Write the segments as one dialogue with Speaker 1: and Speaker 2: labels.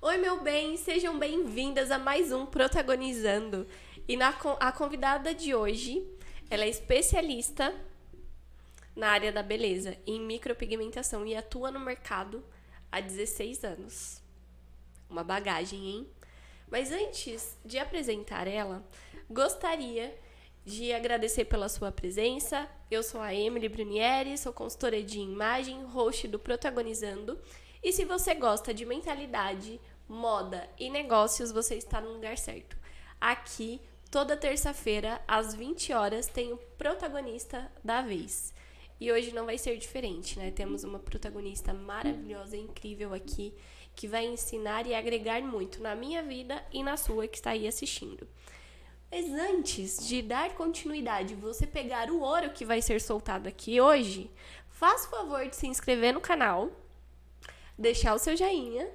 Speaker 1: Oi, meu bem, sejam bem-vindas a mais um Protagonizando. A convidada de hoje, ela é especialista na área da beleza, em micropigmentação e atua no mercado há 16 anos. Uma bagagem, hein? Mas antes de apresentar ela, gostaria de agradecer pela sua presença. Eu sou a Emily Brunieri, sou consultora de imagem, host do Protagonizando. E se você gosta de mentalidade, moda e negócios, você está no lugar certo. Aqui, toda terça-feira, às 20 horas, tem o protagonista da vez. E hoje não vai ser diferente, né? Temos uma protagonista maravilhosa, incrível aqui, que vai ensinar e agregar muito na minha vida e na sua que está aí assistindo. Mas antes de dar continuidade, você pegar o ouro que vai ser soltado aqui hoje, faça o favor de se inscrever no canal, deixar o seu joinha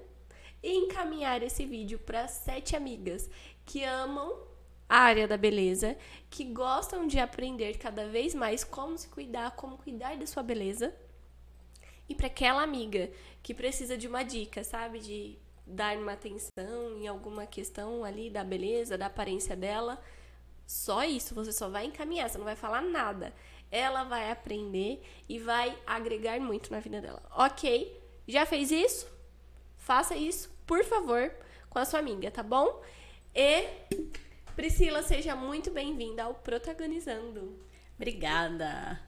Speaker 1: e encaminhar esse vídeo para 7 amigas que amam a área da beleza, que gostam de aprender cada vez mais como se cuidar, como cuidar da sua beleza. E para aquela amiga que precisa de uma dica, sabe? De dar uma atenção em alguma questão ali da beleza, da aparência dela. Só isso, você só vai encaminhar, você não vai falar nada. Ela vai aprender e vai agregar muito na vida dela. Ok? Já fez isso? Faça isso, por favor, com a sua amiga, tá bom? E Priscila, seja muito bem-vinda ao Protagonizando.
Speaker 2: Obrigada.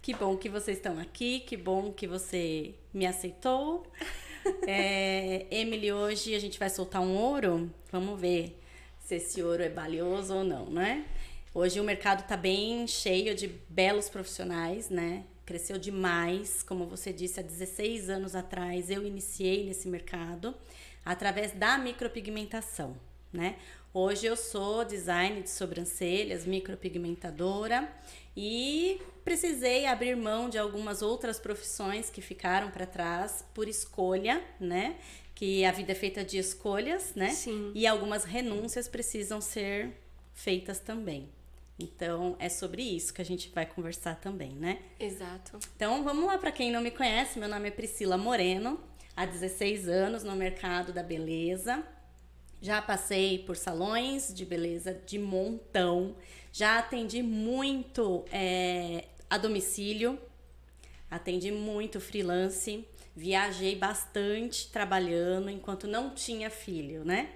Speaker 2: Que bom que vocês estão aqui, que bom que você me aceitou. Emily, hoje a gente vai soltar um ouro. Vamos ver se esse ouro é valioso ou não, né? Hoje o mercado tá bem cheio de belos profissionais, né? Cresceu demais, como você disse, há 16 anos atrás eu iniciei nesse mercado através da micropigmentação, né? Hoje eu sou designer de sobrancelhas, micropigmentadora e precisei abrir mão de algumas outras profissões que ficaram para trás por escolha, né? Que a vida é feita de escolhas, né?
Speaker 1: Sim.
Speaker 2: E algumas renúncias precisam ser feitas também. Então, é sobre isso que a gente vai conversar também, né?
Speaker 1: Exato.
Speaker 2: Então, vamos lá, para quem não me conhece, meu nome é Priscila Moreno, há 16 anos no mercado da beleza. Já passei por salões de beleza de montão, já atendi muito a domicílio, atendi muito freelance, viajei bastante trabalhando enquanto não tinha filho, né?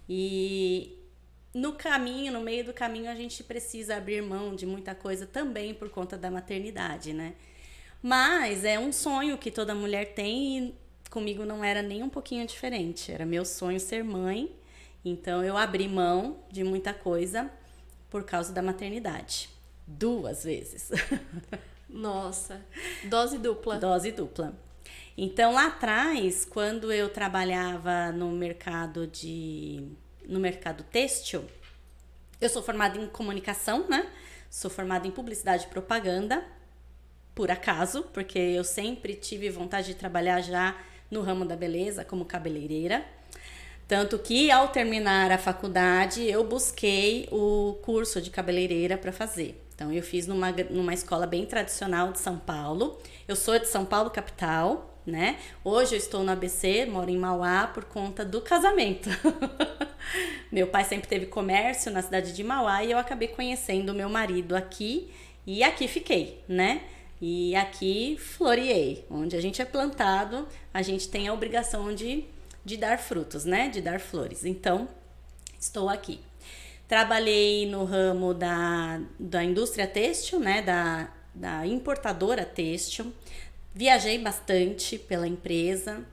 Speaker 2: E no caminho, no meio do caminho, a gente precisa abrir mão de muita coisa também por conta da maternidade, né? Mas é um sonho que toda mulher tem e comigo não era nem um pouquinho diferente. Era meu sonho ser mãe, então eu abri mão de muita coisa por causa da maternidade. 2 vezes.
Speaker 1: Nossa, dose dupla.
Speaker 2: Dose dupla. Então lá atrás, quando eu trabalhava no mercado têxtil, eu sou formada em comunicação, né? Sou formada em publicidade e propaganda, por acaso, porque eu sempre tive vontade de trabalhar já no ramo da beleza como cabeleireira. Tanto que, ao terminar a faculdade, eu busquei o curso de cabeleireira para fazer. Então, eu fiz numa escola bem tradicional de São Paulo. Eu sou de São Paulo, capital, né? Hoje eu estou no ABC, moro em Mauá por conta do casamento. Meu pai sempre teve comércio na cidade de Mauá e eu acabei conhecendo o meu marido aqui e aqui fiquei, né? E aqui floreei. Onde a gente é plantado, a gente tem a obrigação de dar frutos, né? De dar flores. Então, estou aqui. Trabalhei no ramo da indústria têxtil, né? Da importadora têxtil. Viajei bastante pela empresa.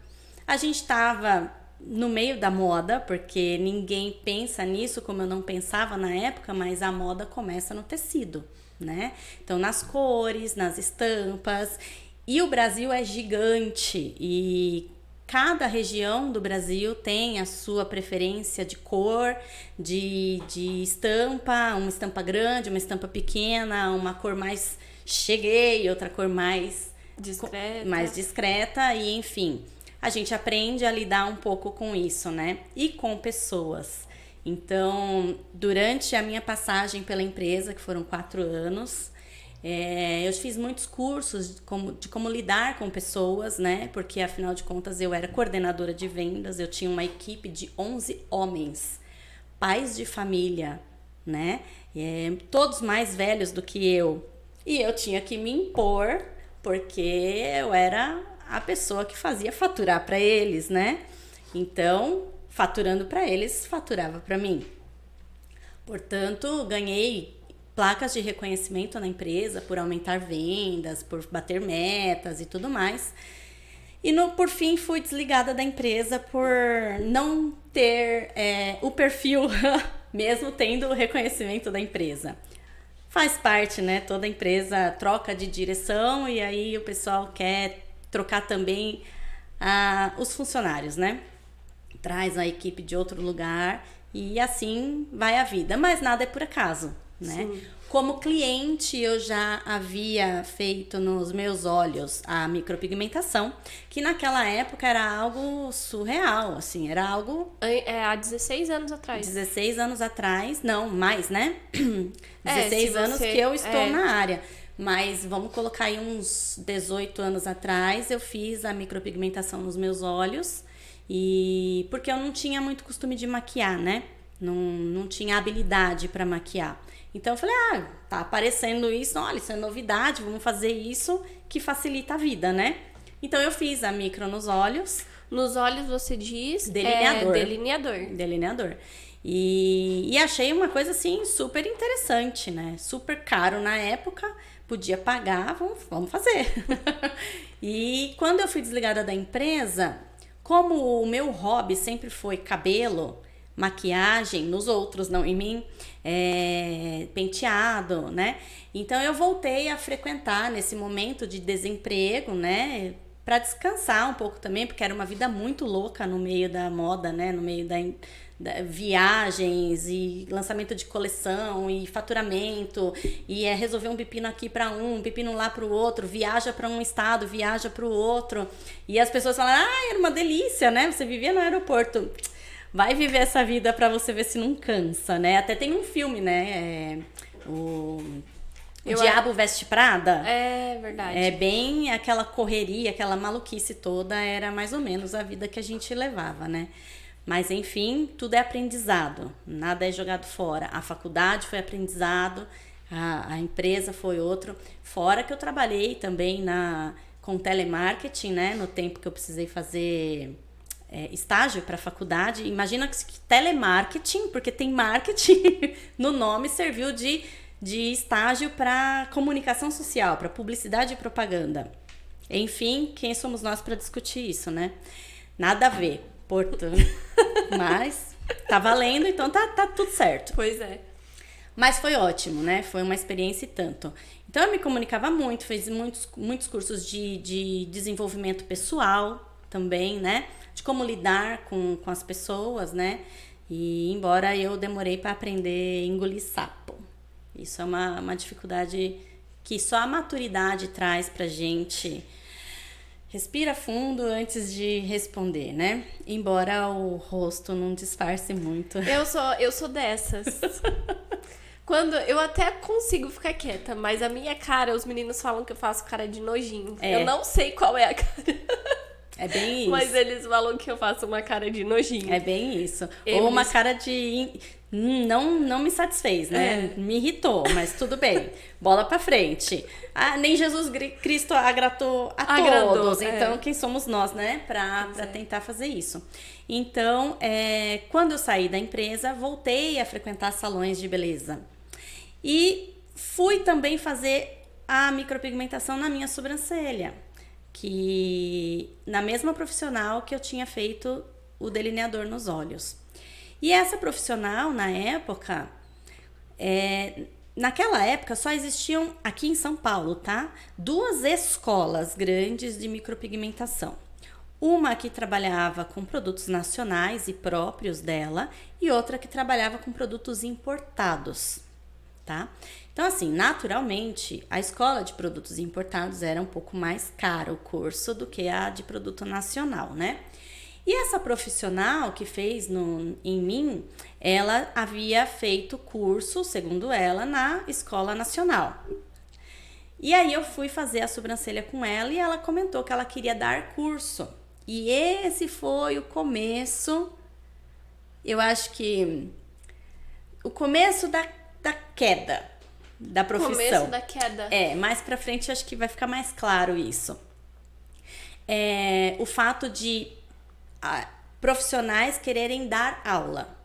Speaker 2: A gente estava no meio da moda, porque ninguém pensa nisso como eu não pensava na época, mas a moda começa no tecido, né? Então, nas cores, nas estampas. E o Brasil é gigante e cada região do Brasil tem a sua preferência de cor, de estampa, uma estampa grande, uma estampa pequena, uma cor mais cheguei, outra cor mais discreta e enfim, a gente aprende a lidar um pouco com isso, né? E com pessoas. Então, durante a minha passagem pela empresa, que foram 4 anos, Eu fiz muitos cursos de como lidar com pessoas, né? Porque, afinal de contas, eu era coordenadora de vendas, eu tinha uma equipe de 11 homens, pais de família, né? Todos mais velhos do que eu. E eu tinha que me impor, porque eu era a pessoa que fazia faturar para eles, né? Então, faturando para eles, faturava para mim. Portanto, ganhei placas de reconhecimento na empresa por aumentar vendas, por bater metas e tudo mais. E por fim fui desligada da empresa por não ter o perfil, mesmo tendo o reconhecimento da empresa. Faz parte, né? Toda empresa troca de direção e aí o pessoal quer trocar também os funcionários, né? Traz a equipe de outro lugar e assim vai a vida. Mas nada é por acaso, né? Sim. Como cliente, eu já havia feito nos meus olhos a micropigmentação, que naquela época era algo surreal, assim, era algo...
Speaker 1: Há 16 anos atrás.
Speaker 2: 16 anos atrás, não, mais, né? 16 anos que eu estou na área. Mas vamos colocar aí uns 18 anos atrás, eu fiz a micropigmentação nos meus olhos, porque eu não tinha muito costume de maquiar, né? Não tinha habilidade para maquiar. Então eu falei, tá aparecendo isso, olha, isso é novidade, vamos fazer isso que facilita a vida, né? Então eu fiz a micro nos olhos.
Speaker 1: Nos olhos você diz?
Speaker 2: Delineador.
Speaker 1: Delineador.
Speaker 2: E achei uma coisa assim super interessante, né? Super caro na época, podia pagar, vamos fazer. E quando eu fui desligada da empresa, como o meu hobby sempre foi cabelo, maquiagem, nos outros, não em mim, penteado, né? Então eu voltei a frequentar nesse momento de desemprego, né? Para descansar um pouco também, porque era uma vida muito louca no meio da moda, né? No meio da viagens e lançamento de coleção e faturamento e resolver um pepino aqui para um pepino lá para o outro, viaja para um estado, viaja para o outro e as pessoas falam, era uma delícia, né? Você vivia no aeroporto. Vai viver essa vida pra você ver se não cansa, né? Até tem um filme, né? O Diabo Veste Prada.
Speaker 1: É verdade.
Speaker 2: É bem aquela correria, aquela maluquice toda, era mais ou menos a vida que a gente levava, né? Mas, enfim, tudo é aprendizado, nada é jogado fora. A faculdade foi aprendizado, a empresa foi outro. Fora que eu trabalhei também com telemarketing, né? No tempo que eu precisei fazer... estágio para faculdade. Imagina que telemarketing, porque tem marketing no nome, serviu de estágio para comunicação social, para publicidade e propaganda. Enfim, quem somos nós para discutir isso, né? Nada a ver, portanto. Mas tá valendo, então tá tudo certo.
Speaker 1: Pois é.
Speaker 2: Mas foi ótimo, né? Foi uma experiência e tanto. Então eu me comunicava muito, fiz muitos cursos de desenvolvimento pessoal também, né? De como lidar com as pessoas, né? E embora eu demorei para aprender a engolir sapo. Isso é uma dificuldade que só a maturidade traz pra gente. Respira fundo antes de responder, né? Embora o rosto não disfarce muito.
Speaker 1: Eu sou dessas. Quando eu até consigo ficar quieta, mas a minha cara, os meninos falam que eu faço cara de nojinho. Eu não sei qual é a cara.
Speaker 2: É bem isso.
Speaker 1: Mas eles falam que eu faço uma cara de nojinho.
Speaker 2: É bem isso. Ou uma cara de... Não me satisfez, né? Me irritou, mas tudo bem. Bola pra frente. Nem Jesus Cristo agradou a todos. Então, quem somos nós, né? Pra tentar fazer isso. Então, quando eu saí da empresa, voltei a frequentar salões de beleza. E fui também fazer a micropigmentação na minha sobrancelha. Na mesma profissional que eu tinha feito o delineador nos olhos. E essa profissional, na época, naquela época só existiam, aqui em São Paulo, tá? 2 escolas grandes de micropigmentação. Uma que trabalhava com produtos nacionais e próprios dela e outra que trabalhava com produtos importados, tá? Então, assim, naturalmente, a escola de produtos importados era um pouco mais caro o curso do que a de produto nacional, né? E essa profissional que fez em mim, ela havia feito curso, segundo ela, na escola nacional. E aí eu fui fazer a sobrancelha com ela e ela comentou que ela queria dar curso. E esse foi o começo, eu acho que o começo da queda da profissão.
Speaker 1: Começo da queda.
Speaker 2: Mais pra frente acho que vai ficar mais claro isso. O fato de profissionais quererem dar aula,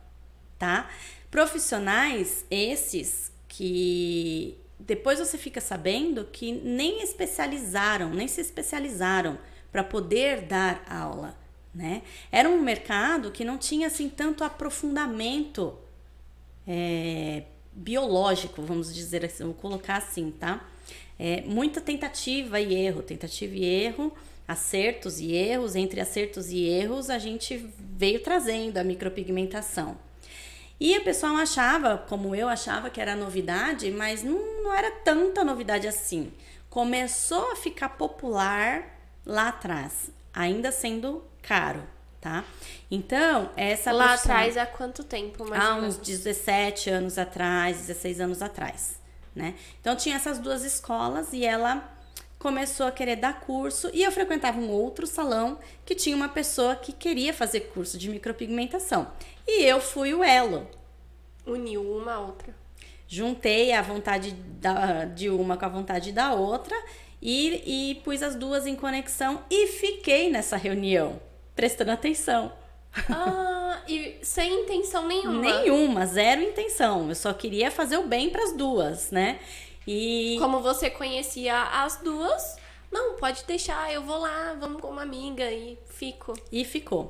Speaker 2: tá? Profissionais esses que depois você fica sabendo que nem se especializaram para poder dar aula, né? Era um mercado que não tinha assim tanto aprofundamento biológico, vamos dizer assim, vou colocar assim, tá? Muita tentativa e erro, acertos e erros. Entre acertos e erros, a gente veio trazendo a micropigmentação. E o pessoal achava, como eu achava, que era novidade, mas não era tanta novidade assim. Começou a ficar popular lá atrás, ainda sendo caro, tá? Então, essa
Speaker 1: Lá
Speaker 2: profissão,
Speaker 1: atrás, há quanto tempo, mais
Speaker 2: há
Speaker 1: ou menos?
Speaker 2: uns 17 anos atrás, 16 anos atrás, né? Então, tinha essas duas escolas e ela começou a querer dar curso e eu frequentava um outro salão que tinha uma pessoa que queria fazer curso de micropigmentação. E eu fui o elo.
Speaker 1: Uniu uma a outra.
Speaker 2: Juntei a vontade de uma com a vontade da outra e pus as duas em conexão e fiquei nessa reunião, prestando atenção.
Speaker 1: E sem intenção nenhuma.
Speaker 2: Nenhuma, zero intenção. Eu só queria fazer o bem para as duas, né? E
Speaker 1: como você conhecia as duas, não, pode deixar, eu vou lá, vamos com uma amiga e fico.
Speaker 2: E ficou.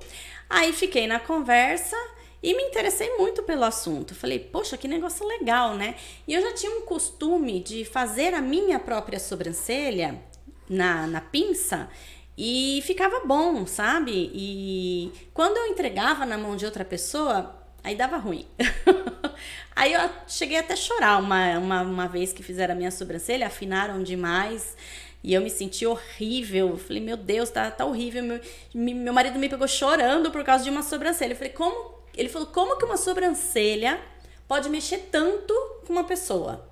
Speaker 2: Aí fiquei na conversa e me interessei muito pelo assunto. Falei, poxa, que negócio legal, né? E eu já tinha um costume de fazer a minha própria sobrancelha na pinça e ficava bom, sabe? E quando eu entregava na mão de outra pessoa, aí dava ruim. Aí eu cheguei até a chorar uma vez que fizeram a minha sobrancelha, afinaram demais e eu me senti horrível. Eu falei, meu Deus, tá horrível. Meu marido me pegou chorando por causa de uma sobrancelha. Eu falei, como? Ele falou, como que uma sobrancelha pode mexer tanto com uma pessoa?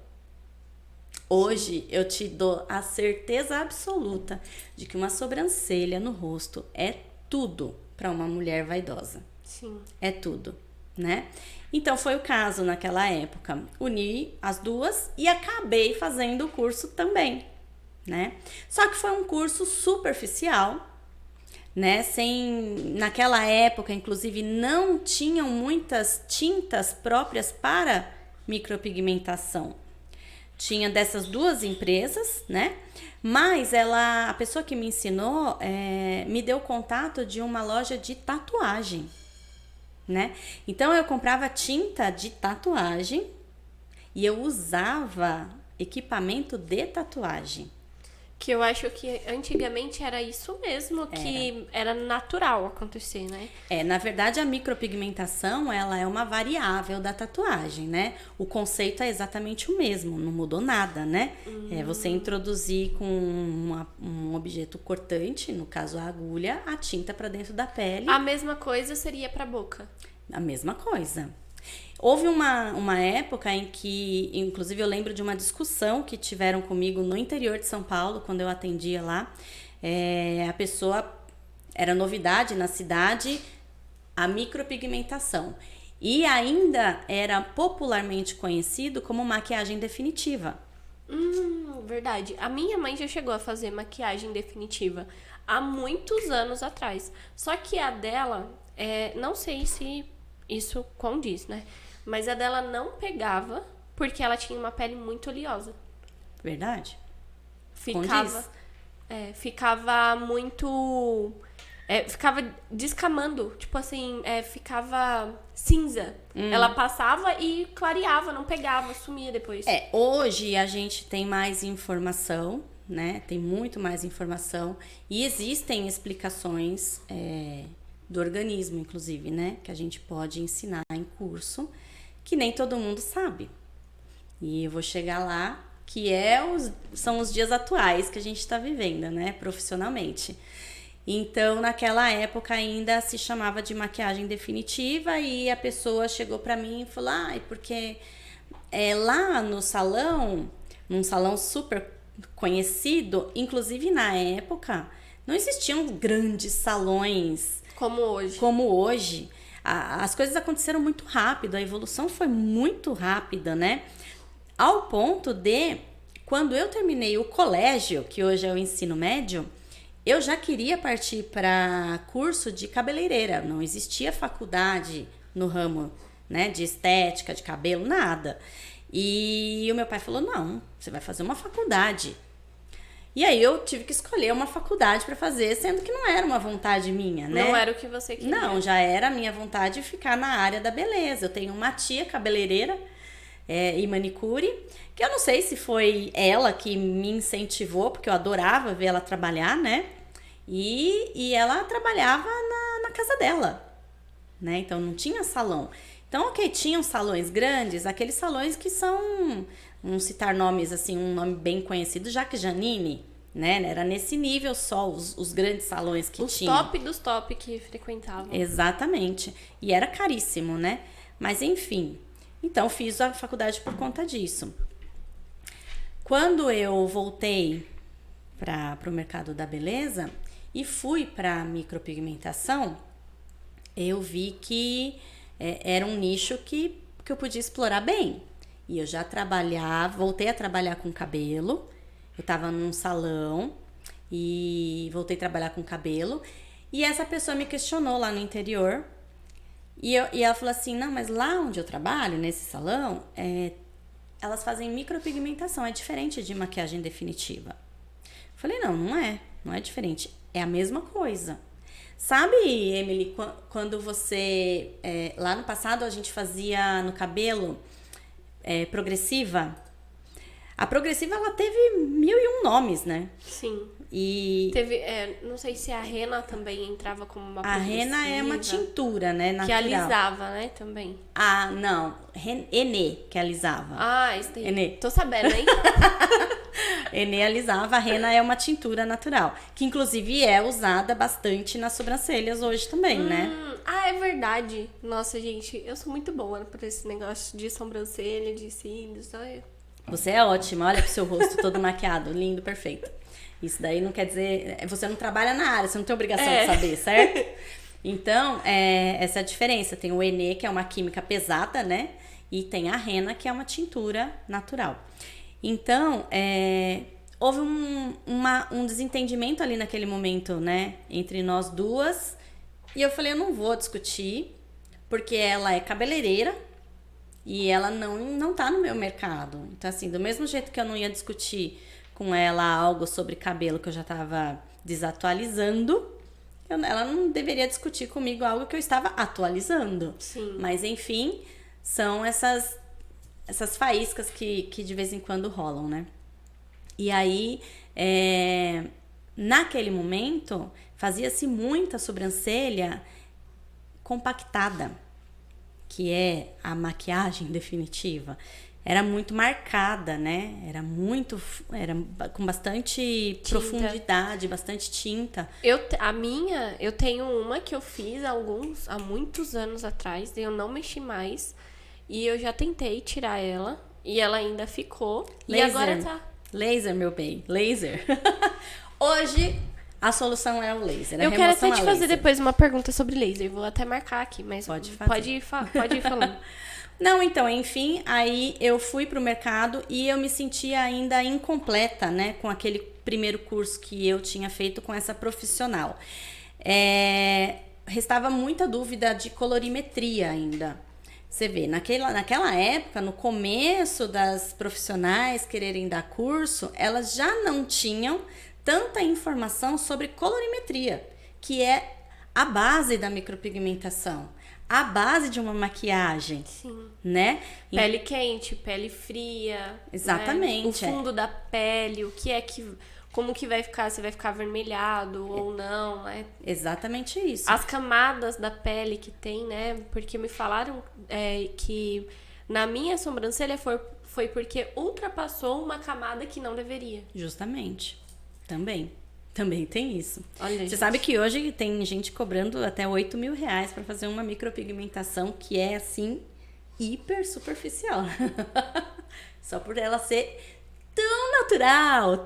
Speaker 2: Hoje eu te dou a certeza absoluta de que uma sobrancelha no rosto é tudo para uma mulher vaidosa.
Speaker 1: Sim.
Speaker 2: É tudo, né? Então foi o caso naquela época. Uni as duas e acabei fazendo o curso também, né? Só que foi um curso superficial, né? Naquela época, inclusive, não tinham muitas tintas próprias para micropigmentação. Tinha dessas duas empresas, né? Mas a pessoa que me ensinou me deu contato de uma loja de tatuagem, né? Então eu comprava tinta de tatuagem e eu usava equipamento de tatuagem.
Speaker 1: Que eu acho que antigamente era isso mesmo, que era natural acontecer, né?
Speaker 2: Na verdade, a micropigmentação, ela é uma variável da tatuagem, né? O conceito é exatamente o mesmo, não mudou nada, né? É você introduzir com um objeto cortante, no caso a agulha, a tinta para dentro da pele.
Speaker 1: A mesma coisa seria para boca.
Speaker 2: A mesma coisa. Houve uma época em que, inclusive eu lembro de uma discussão que tiveram comigo no interior de São Paulo, quando eu atendia lá. A pessoa, era novidade na cidade, a micropigmentação. E ainda era popularmente conhecido como maquiagem definitiva.
Speaker 1: Verdade. A minha mãe já chegou a fazer maquiagem definitiva há muitos anos atrás. Só que a dela, não sei se isso condiz, né? Mas a dela não pegava porque ela tinha uma pele muito oleosa.
Speaker 2: Verdade?
Speaker 1: Ficava muito... ficava descamando. Tipo assim, ficava cinza. Ela passava e clareava, não pegava, sumia depois.
Speaker 2: Hoje a gente tem mais informação, né? Tem muito mais informação. E existem explicações do organismo, inclusive, né? Que a gente pode ensinar em curso, que nem todo mundo sabe. E eu vou chegar lá, que são os dias atuais que a gente está vivendo, né? Profissionalmente. Então, naquela época ainda se chamava de maquiagem definitiva e a pessoa chegou para mim e falou, porque lá no salão, num salão super conhecido, inclusive na época, não existiam grandes salões
Speaker 1: Como hoje.
Speaker 2: como hoje. As coisas aconteceram muito rápido, a evolução foi muito rápida, né? Ao ponto de, quando eu terminei o colégio, que hoje é o ensino médio, eu já queria partir para curso de cabeleireira. Não existia faculdade no ramo, né, de estética, de cabelo, nada. E o meu pai falou, não, você vai fazer uma faculdade. E aí eu tive que escolher uma faculdade para fazer, sendo que não era uma vontade minha, né?
Speaker 1: Não era o que você queria.
Speaker 2: Não, já era a minha vontade de ficar na área da beleza. Eu tenho uma tia cabeleireira e manicure, que eu não sei se foi ela que me incentivou, porque eu adorava ver ela trabalhar, né? E ela trabalhava na casa dela, né? Então não tinha salão. Então, ok, tinham salões grandes, aqueles salões que são, vamos citar nomes assim, um nome bem conhecido, Jaque Janine, né? Era nesse nível só os grandes salões que tinham.
Speaker 1: Os top dos top que frequentavam.
Speaker 2: Exatamente. E era caríssimo, né? Mas enfim, então fiz a faculdade por conta disso. Quando eu voltei para o mercado da beleza e fui para micropigmentação, eu vi que era um nicho que eu podia explorar bem. E eu já voltei a trabalhar com cabelo. Eu estava num salão e voltei a trabalhar com cabelo. E essa pessoa me questionou lá no interior. E ela falou assim, não, mas lá onde eu trabalho, nesse salão, elas fazem micropigmentação, é diferente de maquiagem definitiva. Eu falei, não é diferente, é a mesma coisa. Sabe, Emily, quando você, lá no passado a gente fazia no cabelo progressiva? A progressiva, ela teve 1001 nomes, né?
Speaker 1: Sim.
Speaker 2: E
Speaker 1: Teve, não sei se a rena também entrava como uma
Speaker 2: a rena é uma tintura, né, natural.
Speaker 1: Que alisava, né, também.
Speaker 2: Ah, não, Enê que alisava.
Speaker 1: Ah, isso daí.
Speaker 2: Enê.
Speaker 1: Tô sabendo, hein?
Speaker 2: Enê alisava, a rena é uma tintura natural, que inclusive é usada bastante nas sobrancelhas hoje também, né?
Speaker 1: É verdade. Nossa, gente, eu sou muito boa por esse negócio de sobrancelha, de cílios.
Speaker 2: Você é ótima, olha pro seu rosto todo maquiado, lindo, perfeito. Isso daí não quer dizer... Você não trabalha na área, você não tem obrigação de saber, certo? Então, essa é a diferença. Tem o Enê, que é uma química pesada, né? E tem a rena, que é uma tintura natural. Então, houve um desentendimento ali naquele momento, né? Entre nós duas. E eu falei, eu não vou discutir, porque ela é cabeleireira e ela não tá no meu mercado. Então, assim, do mesmo jeito que eu não ia discutir com ela algo sobre cabelo que eu já estava desatualizando, ela não deveria discutir comigo algo que eu estava atualizando.
Speaker 1: Sim.
Speaker 2: Mas, enfim, são essas faíscas que de vez em quando rolam, né? E aí, naquele momento, fazia-se muita sobrancelha compactada, que é a maquiagem definitiva. Era muito marcada, né? Era com bastante
Speaker 1: tinta.
Speaker 2: Profundidade, bastante tinta.
Speaker 1: Eu tenho uma que eu fiz há muitos anos atrás, eu não mexi mais. E eu já tentei tirar ela, e ela ainda ficou.
Speaker 2: Laser.
Speaker 1: E agora tá.
Speaker 2: Laser, meu bem, laser. Hoje, a solução é o laser.
Speaker 1: Eu quero até te fazer depois uma pergunta sobre laser. Vou até marcar aqui, mas
Speaker 2: pode ir
Speaker 1: falando.
Speaker 2: Não, então, enfim, aí eu fui pro mercado e eu me sentia ainda incompleta, né? Com aquele primeiro curso que eu tinha feito com essa profissional. Restava muita dúvida de colorimetria ainda. Você vê, naquela época, no começo das profissionais quererem dar curso, elas já não tinham tanta informação sobre colorimetria, que é a base da micropigmentação, a base de uma maquiagem.
Speaker 1: Sim.
Speaker 2: Né?
Speaker 1: Pele quente, pele fria.
Speaker 2: Exatamente.
Speaker 1: Né? O fundo da pele, como que vai ficar, se vai ficar avermelhado ou não, né?
Speaker 2: Exatamente isso.
Speaker 1: As camadas da pele que tem, né? Porque me falaram que na minha sobrancelha foi porque ultrapassou uma camada que não deveria.
Speaker 2: Justamente. Também tem isso.
Speaker 1: Olha,
Speaker 2: Você
Speaker 1: gente.
Speaker 2: sabe que hoje tem gente cobrando até 8 mil reais para fazer uma micropigmentação que é, assim, hiper superficial. Só por ela ser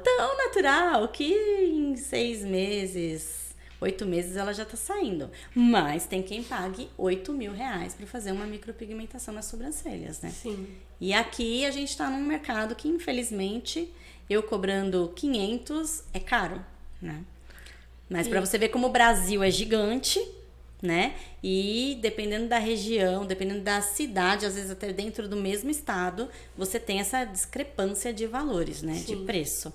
Speaker 2: tão natural, que em 6 meses, 8 meses ela já tá saindo. Mas tem quem pague R$8.000 para fazer uma micropigmentação nas sobrancelhas, né?
Speaker 1: Sim.
Speaker 2: E aqui a gente tá num mercado que, infelizmente, eu cobrando 500 é caro, né? Mas para você ver como o Brasil é gigante, né? E dependendo da região, dependendo da cidade, às vezes até dentro do mesmo estado, você tem essa discrepância de valores, né?
Speaker 1: Sim.
Speaker 2: De preço.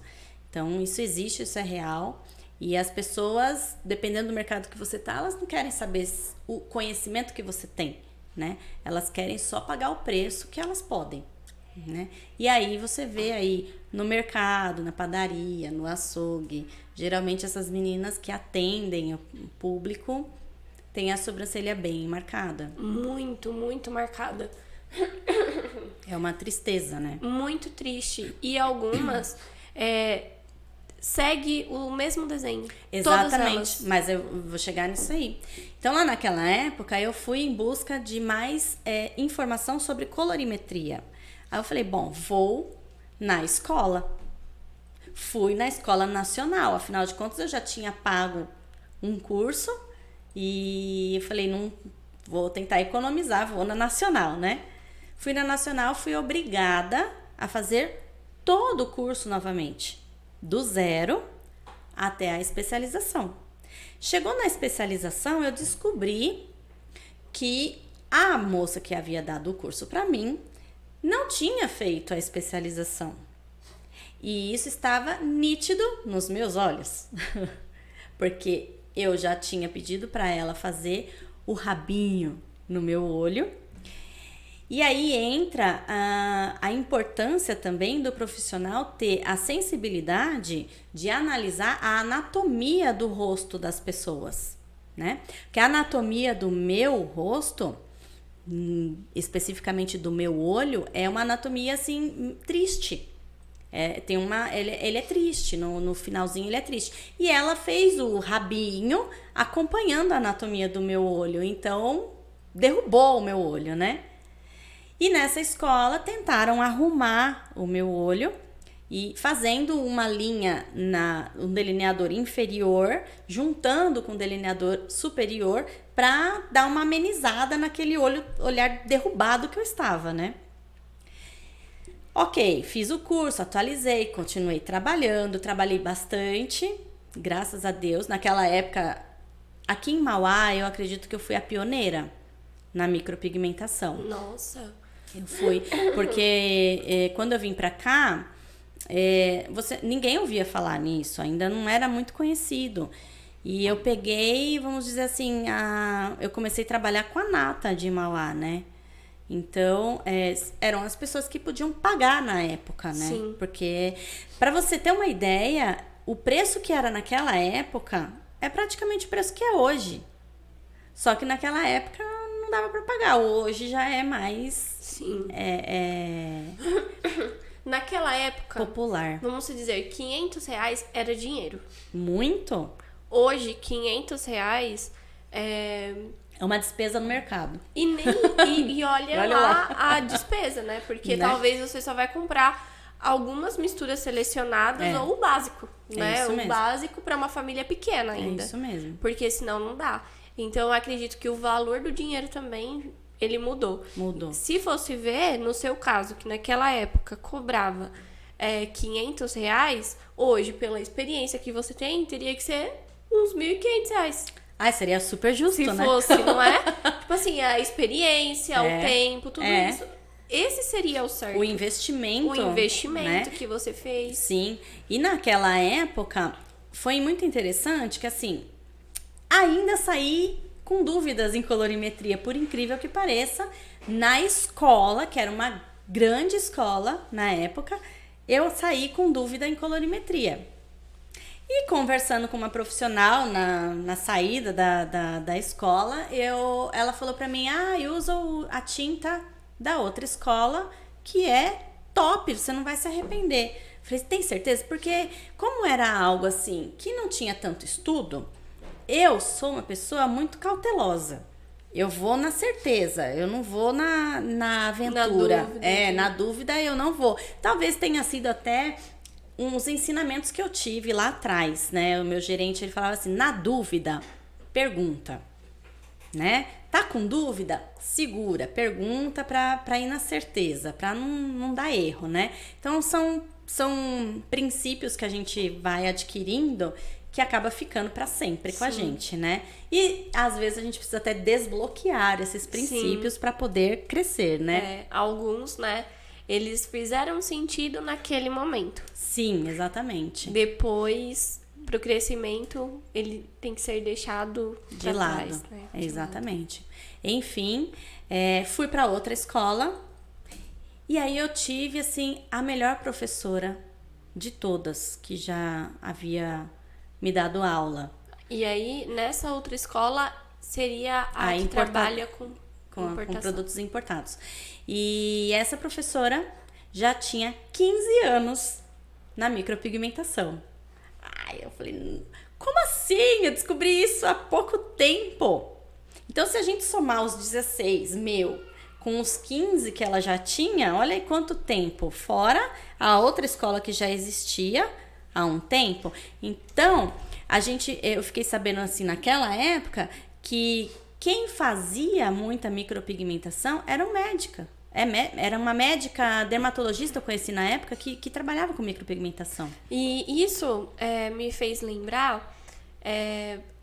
Speaker 2: Então, isso existe, isso é real. E as pessoas, dependendo do mercado que você tá, elas não querem saber o conhecimento que você tem, né? Elas querem só pagar o preço que elas podem, né? E aí você vê aí no mercado, na padaria, no açougue, geralmente essas meninas que atendem o público têm a sobrancelha bem marcada.
Speaker 1: Muito, muito marcada.
Speaker 2: É uma tristeza, né?
Speaker 1: Muito triste. E algumas segue o mesmo desenho. Todas
Speaker 2: Exatamente,
Speaker 1: elas.
Speaker 2: mas eu vou chegar nisso aí. Então, lá naquela época, eu fui em busca de mais informação sobre colorimetria. Aí eu falei, bom, vou na escola. Fui na escola nacional, afinal de contas eu já tinha pago um curso e eu falei, não vou tentar economizar, vou na nacional, né? Fui na nacional, fui obrigada a fazer todo o curso novamente, do zero até a especialização. Chegou na especialização, eu descobri que a moça que havia dado o curso para mim não tinha feito a especialização. E isso estava nítido nos meus olhos. Porque eu já tinha pedido para ela fazer o rabinho no meu olho. E aí entra a importância também do profissional ter a sensibilidade de analisar a anatomia do rosto das pessoas, né? Porque a anatomia do meu rosto, especificamente do meu olho, é uma anatomia assim triste. Ele é triste, no finalzinho ele é triste. E ela fez o rabinho acompanhando a anatomia do meu olho, então derrubou o meu olho, né? E nessa escola tentaram arrumar o meu olho e fazendo uma linha um delineador inferior, juntando com o delineador superior para dar uma amenizada naquele olhar derrubado que eu estava, né? Ok, fiz o curso, atualizei, continuei trabalhando, trabalhei bastante, graças a Deus. Naquela época, aqui em Mauá, eu acredito que eu fui a pioneira na micropigmentação.
Speaker 1: Nossa.
Speaker 2: Eu fui, porque quando eu vim pra cá, ninguém ouvia falar nisso, ainda não era muito conhecido. E eu peguei, vamos dizer assim, eu comecei a trabalhar com a nata de Mauá, né? Então, eram as pessoas que podiam pagar na época, né?
Speaker 1: Sim.
Speaker 2: Porque, para você ter uma ideia, o preço que era naquela época é praticamente o preço que é hoje. Só que naquela época não dava para pagar. Hoje já é mais...
Speaker 1: Sim. Naquela época,
Speaker 2: popular.
Speaker 1: vamos dizer, R$500 era dinheiro.
Speaker 2: Muito?
Speaker 1: Hoje, R$500 é
Speaker 2: uma despesa no mercado.
Speaker 1: E olha lá a despesa, né? Porque talvez você só vai comprar algumas misturas selecionadas ou o básico, né? O básico para uma família pequena ainda.
Speaker 2: É isso mesmo.
Speaker 1: Porque senão não dá. Então eu acredito que o valor do dinheiro também, ele mudou.
Speaker 2: Mudou.
Speaker 1: Se fosse ver, no seu caso, que naquela época cobrava R$500, hoje, pela experiência que você tem, teria que ser uns R$1.500.
Speaker 2: Ai, seria super justo,
Speaker 1: se
Speaker 2: né?
Speaker 1: Se fosse, não é? Tipo assim, a experiência, o tempo, tudo isso. Esse seria o certo.
Speaker 2: O investimento.
Speaker 1: O investimento, né,
Speaker 2: que
Speaker 1: você fez.
Speaker 2: Sim. E naquela época, foi muito interessante que, assim, ainda saí com dúvidas em colorimetria, por incrível que pareça. Na escola, que era uma grande escola na época, eu saí com dúvida em colorimetria. E conversando com uma profissional na saída da escola, ela falou pra mim, eu uso a tinta da outra escola, que é top, você não vai se arrepender. Falei, tem certeza? Porque como era algo assim, que não tinha tanto estudo, eu sou uma pessoa muito cautelosa. eu vou na certeza, eu não vou na aventura. Na dúvida eu não vou. Talvez tenha sido até uns ensinamentos que eu tive lá atrás, né? O meu gerente, ele falava assim, na dúvida, pergunta, né? Tá com dúvida? Segura, pergunta pra ir na certeza, pra não dar erro, né? Então, são princípios que a gente vai adquirindo que acaba ficando para sempre com a gente, né? E às vezes a gente precisa até desbloquear esses princípios para poder crescer, né?
Speaker 1: Alguns, né? Eles fizeram sentido naquele momento.
Speaker 2: Sim, exatamente.
Speaker 1: Depois, pro crescimento, ele tem que ser deixado
Speaker 2: de lado.
Speaker 1: Trás, né?
Speaker 2: Exatamente. Enfim, fui para outra escola e aí eu tive, assim, a melhor professora de todas que já havia me dado aula.
Speaker 1: E aí, nessa outra escola, seria a que trabalha com
Speaker 2: produtos importados. E essa professora já tinha 15 anos na micropigmentação. Ai, eu falei, como assim? Eu descobri isso há pouco tempo. Então, se a gente somar os 16 com os 15 que ela já tinha, olha aí quanto tempo. Fora a outra escola que já existia há um tempo. Então, eu fiquei sabendo assim naquela época que quem fazia muita micropigmentação era uma médica. Era uma médica dermatologista, eu conheci na época, que trabalhava com micropigmentação.
Speaker 1: E isso me fez lembrar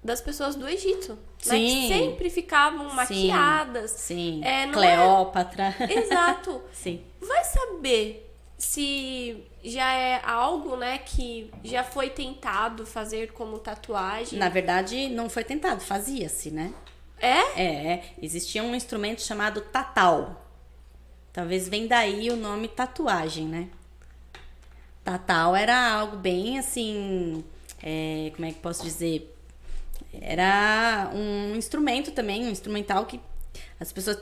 Speaker 1: das pessoas do Egito. Sim. Né, que sempre ficavam maquiadas.
Speaker 2: Sim. Cleópatra.
Speaker 1: Exato.
Speaker 2: Sim.
Speaker 1: Vai saber se já é algo, né, que já foi tentado fazer como tatuagem.
Speaker 2: Na verdade, não foi tentado, fazia-se, né? Existia um instrumento chamado tatal. Talvez vem daí o nome tatuagem, né? Tatal era algo bem assim, como é que posso dizer? Era um instrumento também, um instrumental que as pessoas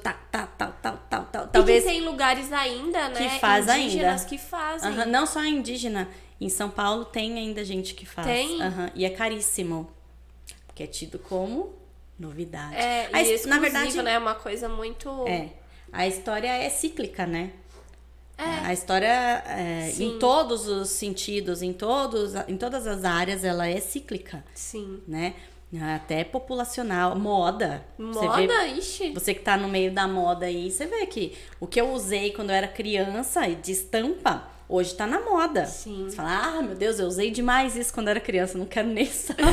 Speaker 1: talvez e que tem lugares ainda, né,
Speaker 2: que faz
Speaker 1: indígenas
Speaker 2: ainda.
Speaker 1: Que fazem.
Speaker 2: Não só indígena, em São Paulo tem ainda gente que faz.
Speaker 1: Tem?
Speaker 2: E é caríssimo, porque é tido como novidade.
Speaker 1: Na verdade, né, é uma coisa muito...
Speaker 2: A história é cíclica, né? A história, em todos os sentidos, em todas as áreas, ela é cíclica.
Speaker 1: Sim.
Speaker 2: Né? Até populacional, moda.
Speaker 1: Ixi.
Speaker 2: Você que tá no meio da moda aí, você vê que o que eu usei quando eu era criança, de estampa, hoje tá na moda.
Speaker 1: Sim.
Speaker 2: Você fala, meu Deus, eu usei demais isso quando eu era criança, não quero nem saber.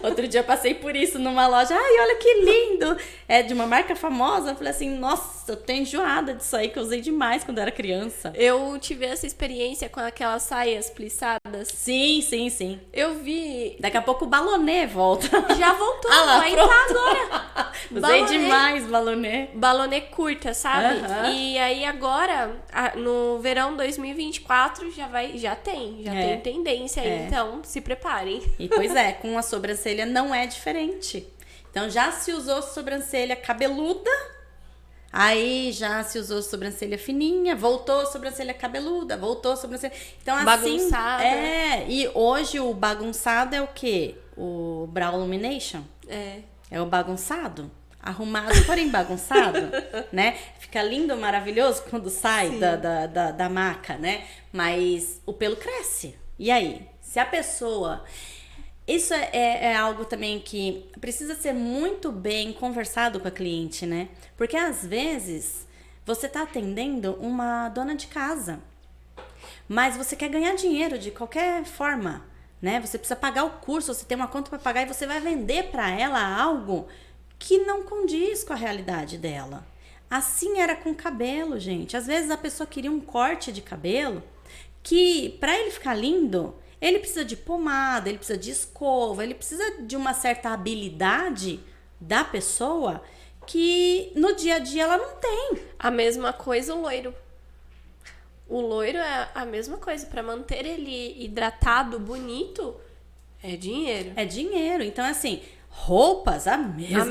Speaker 2: Outro dia eu passei por isso numa loja, olha que lindo, é de uma marca famosa. Eu falei assim, nossa, eu tô enjoada disso aí que eu usei demais quando eu era criança.
Speaker 1: Eu tive essa experiência com aquelas saias plissadas.
Speaker 2: Sim.
Speaker 1: Eu vi...
Speaker 2: Daqui a pouco o balonê volta.
Speaker 1: Já voltou, vai entrar agora.
Speaker 2: Usei demais balonê.
Speaker 1: Balonê curta, sabe? E aí agora, no verão 2024, já tem tendência aí, então se preparem.
Speaker 2: E pois é, com a sobrancelha não é diferente. Então já se usou sobrancelha cabeluda, aí já se usou sobrancelha fininha, voltou sobrancelha cabeluda, voltou sobrancelha... Então assim...
Speaker 1: Bagunçada.
Speaker 2: E hoje o bagunçado é o quê? O Brow Illumination. É o bagunçado. Arrumado, porém bagunçado, né? Fica lindo, maravilhoso quando sai da maca, né? Mas o pelo cresce. E aí? Se a pessoa... Isso é algo também que precisa ser muito bem conversado com a cliente, né? Porque às vezes você tá atendendo uma dona de casa, mas você quer ganhar dinheiro de qualquer forma, né? Você precisa pagar o curso, você tem uma conta para pagar e você vai vender para ela algo que não condiz com a realidade dela. Assim era com cabelo, gente. Às vezes a pessoa queria um corte de cabelo que, para ele ficar lindo, ele precisa de pomada, ele precisa de escova, ele precisa de uma certa habilidade da pessoa que no dia a dia ela não tem.
Speaker 1: A mesma coisa o loiro. O loiro é a mesma coisa. Para manter ele hidratado, bonito, é dinheiro.
Speaker 2: É dinheiro. Então, assim, roupas, a mesma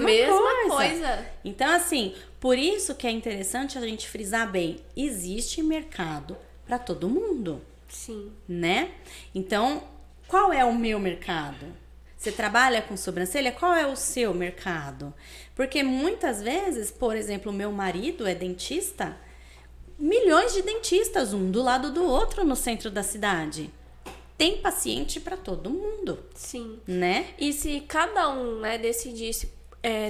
Speaker 2: coisa. Então, assim, por isso que é interessante a gente frisar bem. Existe mercado para todo mundo.
Speaker 1: Sim.
Speaker 2: Né? Então, qual é o meu mercado? Você trabalha com sobrancelha? Qual é o seu mercado? Porque muitas vezes, por exemplo, o meu marido é dentista, milhões de dentistas, um do lado do outro no centro da cidade. Tem paciente para todo mundo.
Speaker 1: Sim.
Speaker 2: Né?
Speaker 1: E se cada um, né, decidisse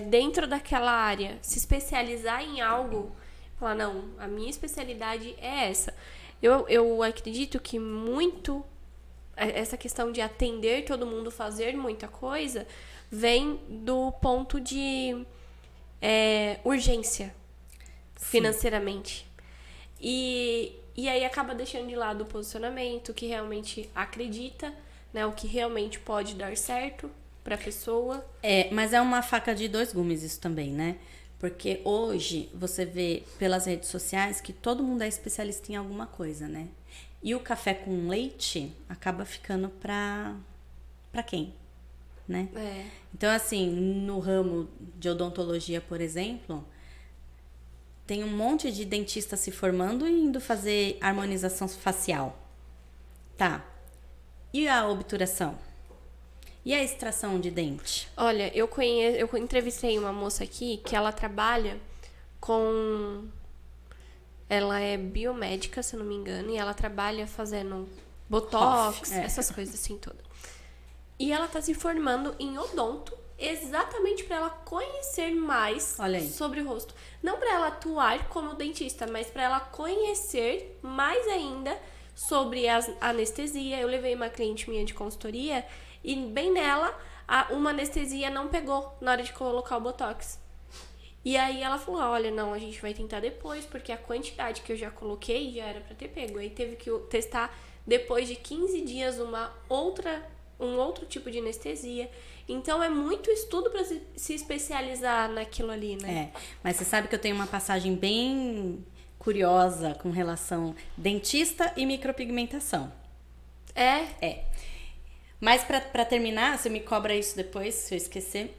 Speaker 1: dentro daquela área se especializar em algo, falar, não, a minha especialidade é essa. Eu acredito que muito essa questão de atender todo mundo, fazer muita coisa, vem do ponto de urgência financeiramente. E aí acaba deixando de lado o posicionamento, o que realmente acredita, né, o que realmente pode dar certo para a pessoa.
Speaker 2: Mas é uma faca de dois gumes isso também, né? Porque hoje você vê pelas redes sociais que todo mundo é especialista em alguma coisa, né? E o café com leite acaba ficando pra quem, né? Então, assim, no ramo de odontologia, por exemplo, tem um monte de dentistas se formando e indo fazer harmonização facial. Tá. E a obturação? E a extração de dente?
Speaker 1: Olha, eu entrevistei uma moça aqui que ela trabalha com... Ela é biomédica, se eu não me engano, e ela trabalha fazendo botox, essas coisas assim todas. E ela tá se formando em odonto exatamente para ela conhecer mais sobre o rosto. Não para ela atuar como dentista, mas para ela conhecer mais ainda sobre a anestesia. Eu levei uma cliente minha de consultoria e bem nela, uma anestesia não pegou na hora de colocar o botox. E aí ela falou, olha, não, a gente vai tentar depois, porque a quantidade que eu já coloquei já era pra ter pego. Aí teve que testar depois de 15 dias um outro tipo de anestesia. Então é muito estudo pra se especializar naquilo ali, né?
Speaker 2: Mas você sabe que eu tenho uma passagem bem curiosa com relação dentista e micropigmentação.
Speaker 1: É?
Speaker 2: Mas pra terminar, você me cobra isso depois, se eu esquecer.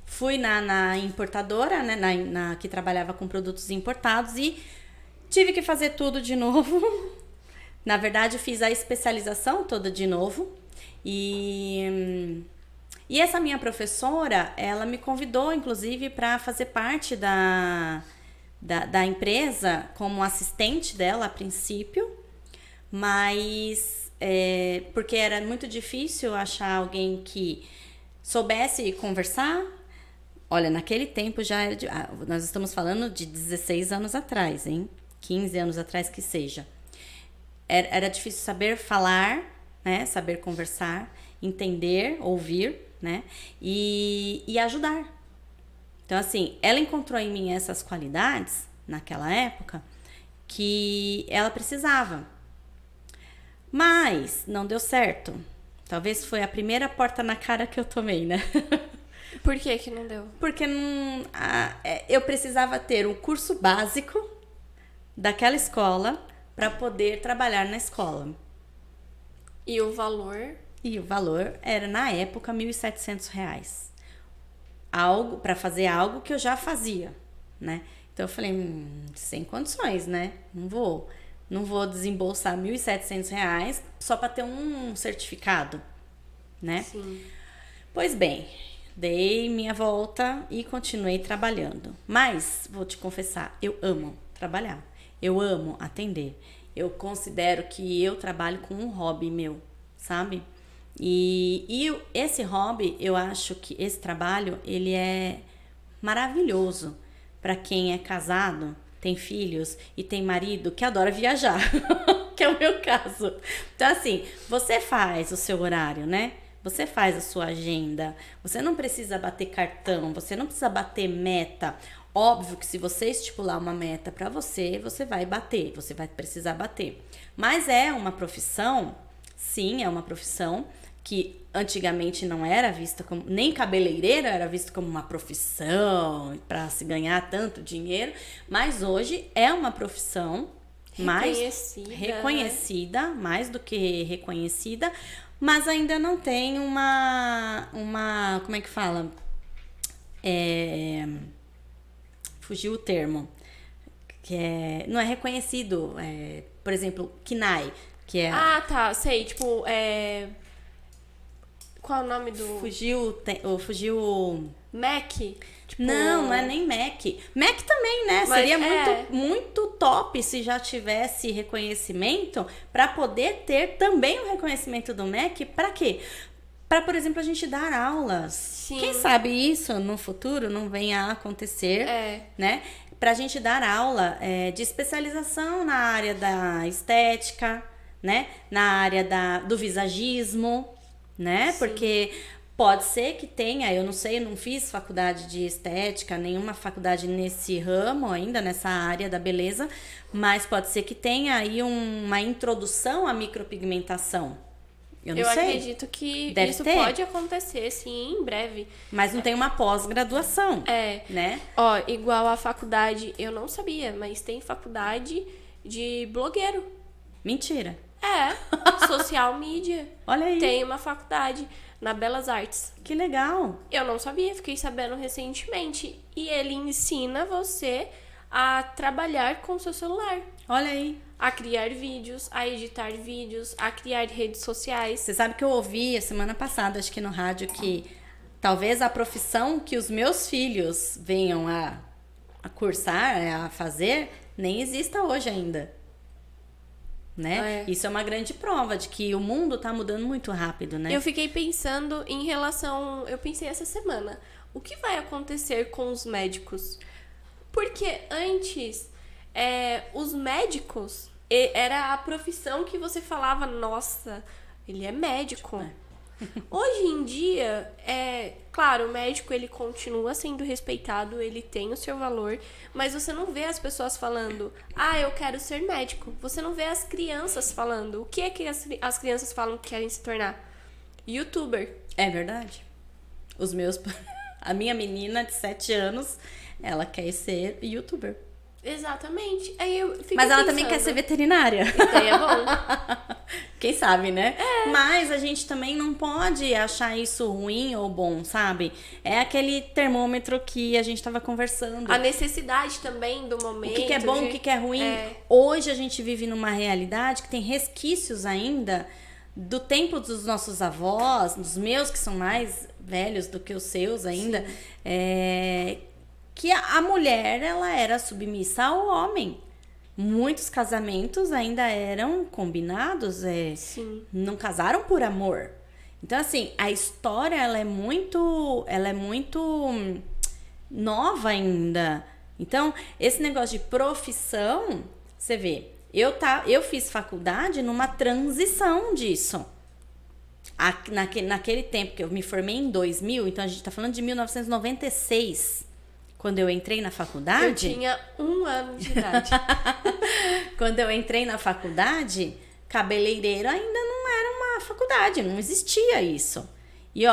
Speaker 2: Fui na importadora, né, que trabalhava com produtos importados e tive que fazer tudo de novo. Na verdade, fiz a especialização toda de novo. E essa minha professora, ela me convidou, inclusive, para fazer parte da empresa como assistente dela a princípio. Mas porque era muito difícil achar alguém que soubesse conversar. Olha, naquele tempo já era nós estamos falando de 16 anos atrás, hein? 15 anos atrás que seja. Era difícil saber falar, né? Saber conversar, entender, ouvir, né? E ajudar. Então, assim, ela encontrou em mim essas qualidades, naquela época, que ela precisava. Mas não deu certo. Talvez foi a primeira porta na cara que eu tomei, né?
Speaker 1: Por que que não deu?
Speaker 2: Porque eu precisava ter um curso básico daquela escola para poder trabalhar na escola.
Speaker 1: E o valor?
Speaker 2: E o valor era, na época, R$ 1.700. Para fazer algo que eu já fazia, né? Então eu falei, sem condições, né? Não vou desembolsar R$ 1.700 só para ter um certificado, né?
Speaker 1: Sim.
Speaker 2: Pois bem, dei minha volta e continuei trabalhando. Mas, vou te confessar, eu amo trabalhar. Eu amo atender. Eu considero que eu trabalho com um hobby meu, sabe? E esse hobby, eu acho que esse trabalho, ele é maravilhoso para quem é casado, tem filhos e tem marido que adora viajar, que é o meu caso. Então, assim, você faz o seu horário, né? Você faz a sua agenda, você não precisa bater cartão, você não precisa bater meta. Óbvio que se você estipular uma meta para você, você vai bater, você vai precisar bater. Mas é uma profissão, sim, é uma profissão que antigamente não era vista como, nem cabeleireiro era visto como uma profissão para se ganhar tanto dinheiro, mas hoje é uma profissão mais reconhecida, né? Mais do que reconhecida, mas ainda não tem uma como é que fala? Fugiu o termo. Que não é reconhecido. Por exemplo, KNAI, que é...
Speaker 1: Ah, tá, sei. Tipo, Qual o nome do...
Speaker 2: Fugiu...
Speaker 1: MAC? Tipo...
Speaker 2: Não é nem MAC. MAC também, né?
Speaker 1: Mas
Speaker 2: seria muito top se já tivesse reconhecimento para poder ter também o reconhecimento do MAC. Para quê? Para, por exemplo, a gente dar aulas.
Speaker 1: Sim.
Speaker 2: Quem sabe isso no futuro não venha a acontecer, né? Para a gente dar aula de especialização na área da estética, né? Na área do visagismo, né?
Speaker 1: Sim.
Speaker 2: Porque pode ser que tenha, eu não sei, eu não fiz faculdade de estética, nenhuma faculdade nesse ramo ainda, nessa área da beleza, mas pode ser que tenha aí uma introdução à micropigmentação. Eu não sei.
Speaker 1: Acredito que
Speaker 2: Deve
Speaker 1: isso
Speaker 2: ter.
Speaker 1: pode acontecer, sim, em breve.
Speaker 2: Mas não tem uma pós-graduação, né?
Speaker 1: Ó, igual a faculdade, eu não sabia, mas tem faculdade de blogueiro.
Speaker 2: Mentira.
Speaker 1: Social media.
Speaker 2: Olha aí.
Speaker 1: Tem uma faculdade na Belas Artes.
Speaker 2: Que legal.
Speaker 1: Eu não sabia, fiquei sabendo recentemente. E ele ensina você a trabalhar com seu celular.
Speaker 2: Olha aí.
Speaker 1: A criar vídeos, a editar vídeos, a criar redes sociais.
Speaker 2: Você sabe que eu ouvi a semana passada, acho que no rádio, que talvez a profissão que os meus filhos venham a cursar, a fazer, nem exista hoje ainda. Né? Isso é uma grande prova de que o mundo tá mudando muito rápido, né?
Speaker 1: Eu fiquei pensando em relação... Eu pensei essa semana. O que vai acontecer com os médicos? Porque antes, os médicos... Era a profissão que você falava, nossa, ele é médico. Hoje em dia, claro, o médico ele continua sendo respeitado, ele tem o seu valor, mas você não vê as pessoas falando, eu quero ser médico. Você não vê as crianças falando. O que é que as crianças falam que querem se tornar? YouTuber.
Speaker 2: É verdade. A minha menina de 7 anos, ela quer ser YouTuber.
Speaker 1: Exatamente. Aí eu fico
Speaker 2: Mas ela
Speaker 1: pensando,
Speaker 2: também quer ser veterinária.
Speaker 1: Então é bom.
Speaker 2: Quem sabe, né? Mas a gente também não pode achar isso ruim ou bom, sabe? É aquele termômetro que a gente tava conversando.
Speaker 1: A necessidade também do momento.
Speaker 2: O que é bom, o que é ruim. Hoje a gente vive numa realidade que tem resquícios ainda do tempo dos nossos avós, dos meus que são mais velhos do que os seus ainda. Que a mulher, ela era submissa ao homem. Muitos casamentos ainda eram combinados, não casaram por amor. Então, assim, a história, ela é muito nova ainda. Então, esse negócio de profissão, você vê, eu fiz faculdade numa transição disso. Naquele tempo que eu me formei em 2000, então a gente tá falando de 1996. Quando eu entrei na faculdade...
Speaker 1: Eu tinha 1 ano de idade.
Speaker 2: Quando eu entrei na faculdade, cabeleireiro ainda não era uma faculdade, não existia isso. E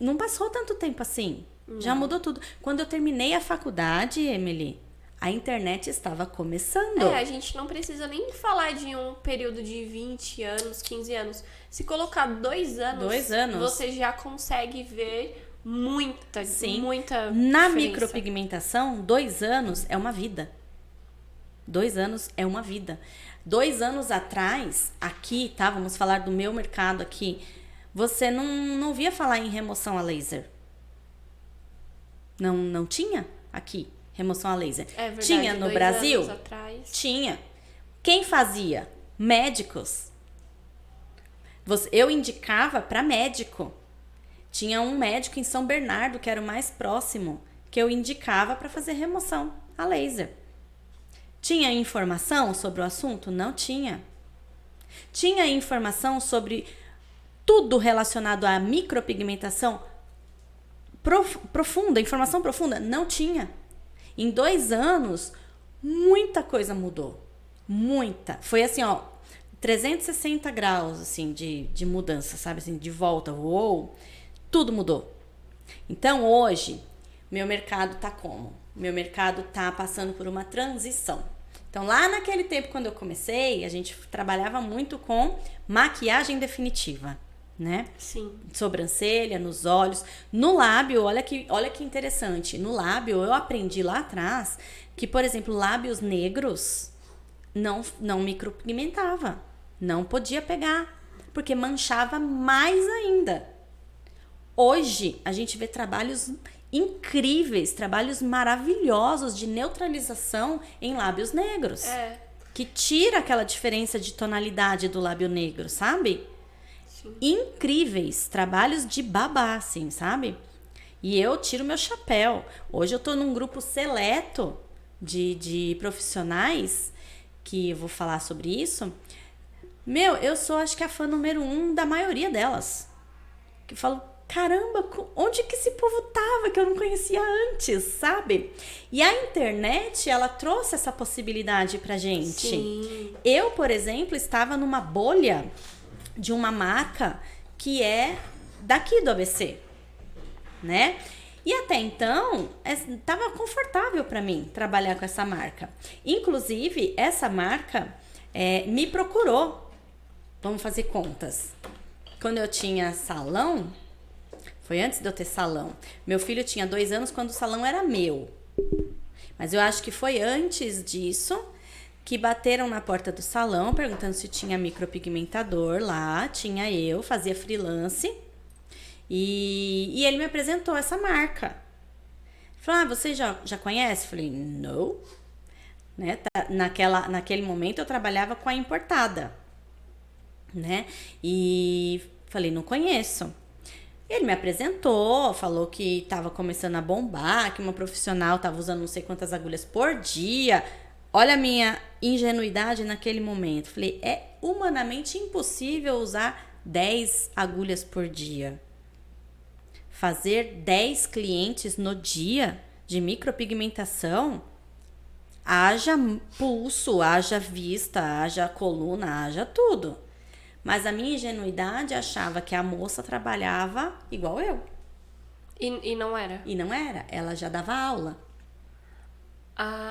Speaker 2: não passou tanto tempo assim. Já mudou tudo. Quando eu terminei a faculdade, Emily, a internet estava começando.
Speaker 1: A gente não precisa nem falar de um período de 20 anos, 15 anos. Se colocar 2 anos, você já consegue ver... muita
Speaker 2: Na
Speaker 1: diferença.
Speaker 2: Micropigmentação, 2 anos é uma vida. 2 anos é uma vida. 2 anos atrás, aqui, tá? Vamos falar do meu mercado aqui. Você não via falar em remoção a laser. Não tinha aqui remoção a laser.
Speaker 1: É verdade,
Speaker 2: tinha no
Speaker 1: 2
Speaker 2: Brasil?
Speaker 1: anos atrás.
Speaker 2: Tinha. Quem fazia? Médicos. Eu indicava para médico. Tinha um médico em São Bernardo, que era o mais próximo, que eu indicava para fazer remoção a laser. Tinha informação sobre o assunto? Não tinha. Tinha informação sobre tudo relacionado à micropigmentação profunda, informação profunda? Não tinha. Em 2 anos, muita coisa mudou. Muita. Foi assim, 360 graus, assim, de mudança, sabe? Assim, de volta. Uou! Tudo mudou. Então, hoje, meu mercado tá como? Meu mercado tá passando por uma transição. Então, lá naquele tempo, quando eu comecei, a gente trabalhava muito com maquiagem definitiva, né?
Speaker 1: Sim.
Speaker 2: Sobrancelha, nos olhos. No lábio, olha que interessante. No lábio, eu aprendi lá atrás que, por exemplo, lábios negros não micropigmentava. Não podia pegar. porque manchava mais ainda. Hoje, a gente vê trabalhos incríveis, trabalhos maravilhosos de neutralização em lábios negros. Que tira aquela diferença de tonalidade do lábio negro, sabe?
Speaker 1: Sim.
Speaker 2: Incríveis, trabalhos de babá, assim, sabe? E eu tiro meu chapéu. Hoje eu tô num grupo seleto de profissionais, que eu vou falar sobre isso. Meu, eu sou, acho que a fã número 1 da maioria delas. Que eu falo, caramba, onde que esse povo tava que eu não conhecia antes, sabe? E a internet, ela trouxe essa possibilidade pra gente.
Speaker 1: Sim.
Speaker 2: Eu, por exemplo, estava numa bolha de uma marca que é daqui do ABC, né? E até então, estava confortável para mim trabalhar com essa marca. Inclusive, essa marca me procurou. Vamos fazer contas. Quando eu tinha salão, foi antes de eu ter salão. Meu filho tinha 2 anos quando o salão era meu. Mas eu acho que foi antes disso que bateram na porta do salão perguntando se tinha micropigmentador lá. Tinha eu, fazia freelance. E ele me apresentou essa marca. Falou, você já conhece? Falei, não. Né? Naquele momento eu trabalhava com a importada. Né? E falei, não conheço. Ele me apresentou, falou que estava começando a bombar, que uma profissional estava usando não sei quantas agulhas por dia. Olha a minha ingenuidade naquele momento. Falei, é humanamente impossível usar 10 agulhas por dia. Fazer 10 clientes no dia de micropigmentação, haja pulso, haja vista, haja coluna, haja tudo. Mas a minha ingenuidade achava que a moça trabalhava igual eu.
Speaker 1: E não era?
Speaker 2: E não era. Ela já dava aula.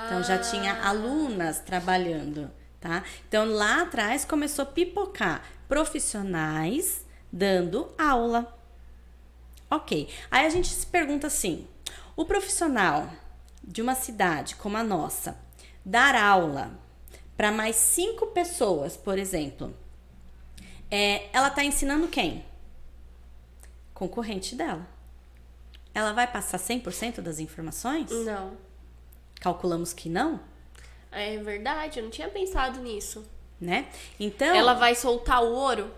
Speaker 2: Então já tinha alunas trabalhando, tá? Então lá atrás começou a pipocar profissionais dando aula. Ok. Aí a gente se pergunta assim, o profissional de uma cidade como a nossa dar aula para mais 5 pessoas, por exemplo, ela tá ensinando quem? Concorrente dela. Ela vai passar 100% das informações?
Speaker 1: Não.
Speaker 2: Calculamos que não?
Speaker 1: É verdade, eu não tinha pensado nisso.
Speaker 2: Né? Então...
Speaker 1: Ela vai soltar o ouro?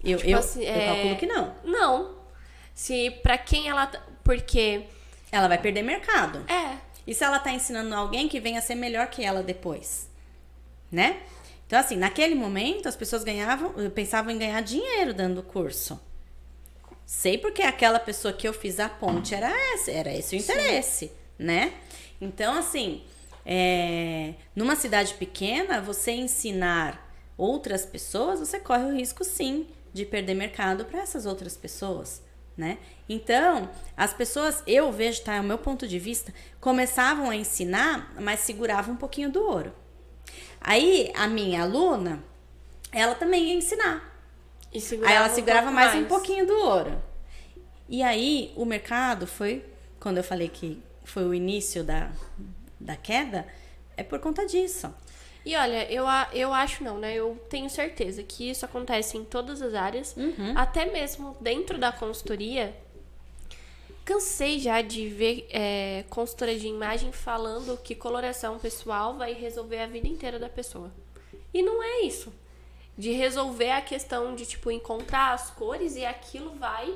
Speaker 2: Eu calculo que não.
Speaker 1: Não. Se pra quem ela... Porque...
Speaker 2: Ela vai perder mercado.
Speaker 1: É.
Speaker 2: E se ela tá ensinando alguém que venha a ser melhor que ela depois? Né? Então, assim, naquele momento, as pessoas pensavam em ganhar dinheiro dando curso. Sei porque aquela pessoa que eu fiz a ponte era esse o interesse, sim, né? Então, assim, numa cidade pequena, você ensinar outras pessoas, você corre o risco, sim, de perder mercado para essas outras pessoas, né? Então, as pessoas, eu vejo, tá, é o meu ponto de vista, começavam a ensinar, mas seguravam um pouquinho do ouro. Aí, a minha aluna, ela também ia ensinar. Aí ela segurava mais um pouquinho do ouro. E aí, o mercado foi, quando eu falei que foi o início da queda, é por conta disso.
Speaker 1: E olha, eu acho não, né? Eu tenho certeza que isso acontece em todas as áreas, até mesmo dentro da consultoria. Cansei já de ver consultora de imagem falando que coloração pessoal vai resolver a vida inteira da pessoa. E não é isso. De resolver a questão de, tipo, encontrar as cores e aquilo vai...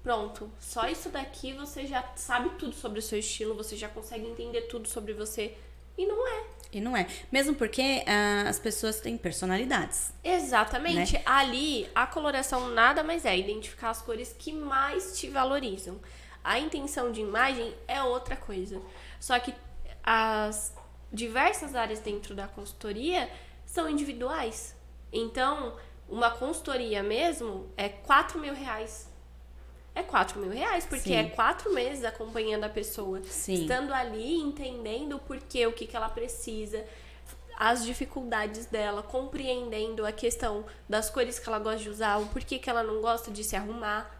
Speaker 1: Pronto. Só isso daqui você já sabe tudo sobre o seu estilo, você já consegue entender tudo sobre você. E não é.
Speaker 2: E não é. Mesmo porque as pessoas têm personalidades.
Speaker 1: Exatamente.
Speaker 2: Né?
Speaker 1: Ali, a coloração nada mais é identificar as cores que mais te valorizam. A intenção de imagem é outra coisa. Só que as diversas áreas dentro da consultoria são individuais. Então, uma consultoria mesmo é R$4.000. É R$4.000, porque sim, é 4 meses acompanhando a pessoa. Sim. Estando ali, entendendo o porquê, o que ela precisa, as dificuldades dela, compreendendo a questão das cores que ela gosta de usar, o porquê que ela não gosta de se arrumar.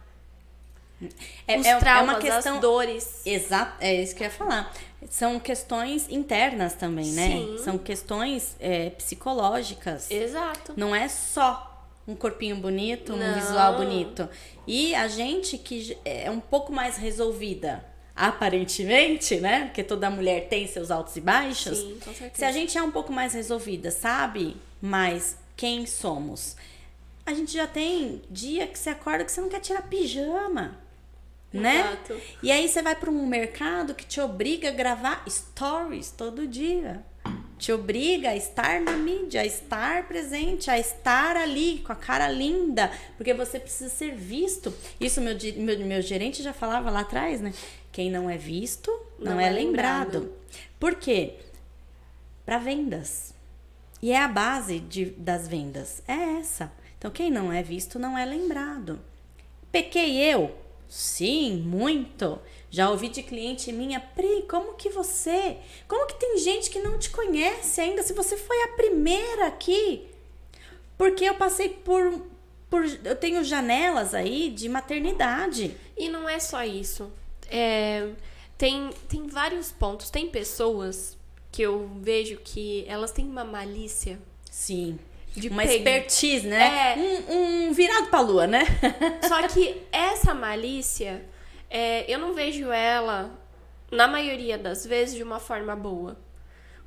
Speaker 1: Os traumas, uma questão, as dores.
Speaker 2: Exato, é isso que eu ia falar. São questões internas também, né? Sim. São questões psicológicas.
Speaker 1: Exato.
Speaker 2: Não é só um corpinho bonito, um
Speaker 1: Não.
Speaker 2: visual bonito. E a gente que é um pouco mais resolvida, aparentemente, né? Porque toda mulher tem seus altos e baixos.
Speaker 1: Sim, com certeza.
Speaker 2: Se a gente é um pouco mais resolvida, sabe mais quem somos, a gente já tem dia que você acorda que você não quer tirar pijama, né?
Speaker 1: Exato.
Speaker 2: E aí você vai para um mercado que te obriga a gravar stories todo dia. Te obriga a estar na mídia, a estar presente, a estar ali com a cara linda, porque você precisa ser visto. Isso meu gerente já falava lá atrás, né? Quem não é visto não é lembrado. Por quê? Para vendas. E é a base das vendas. É essa. Então, quem não é visto não é lembrado. Pequei eu? Sim, muito. Já ouvi de cliente minha, Pri, como que tem gente que não te conhece ainda, se você foi a primeira aqui? Porque eu passei eu tenho janelas aí de maternidade.
Speaker 1: E não é só isso. Tem vários pontos. Tem pessoas que eu vejo que elas têm uma malícia.
Speaker 2: Sim.
Speaker 1: De
Speaker 2: uma expertise, né? Um virado pra lua, né?
Speaker 1: Só que essa malícia, eu não vejo ela, na maioria das vezes, de uma forma boa.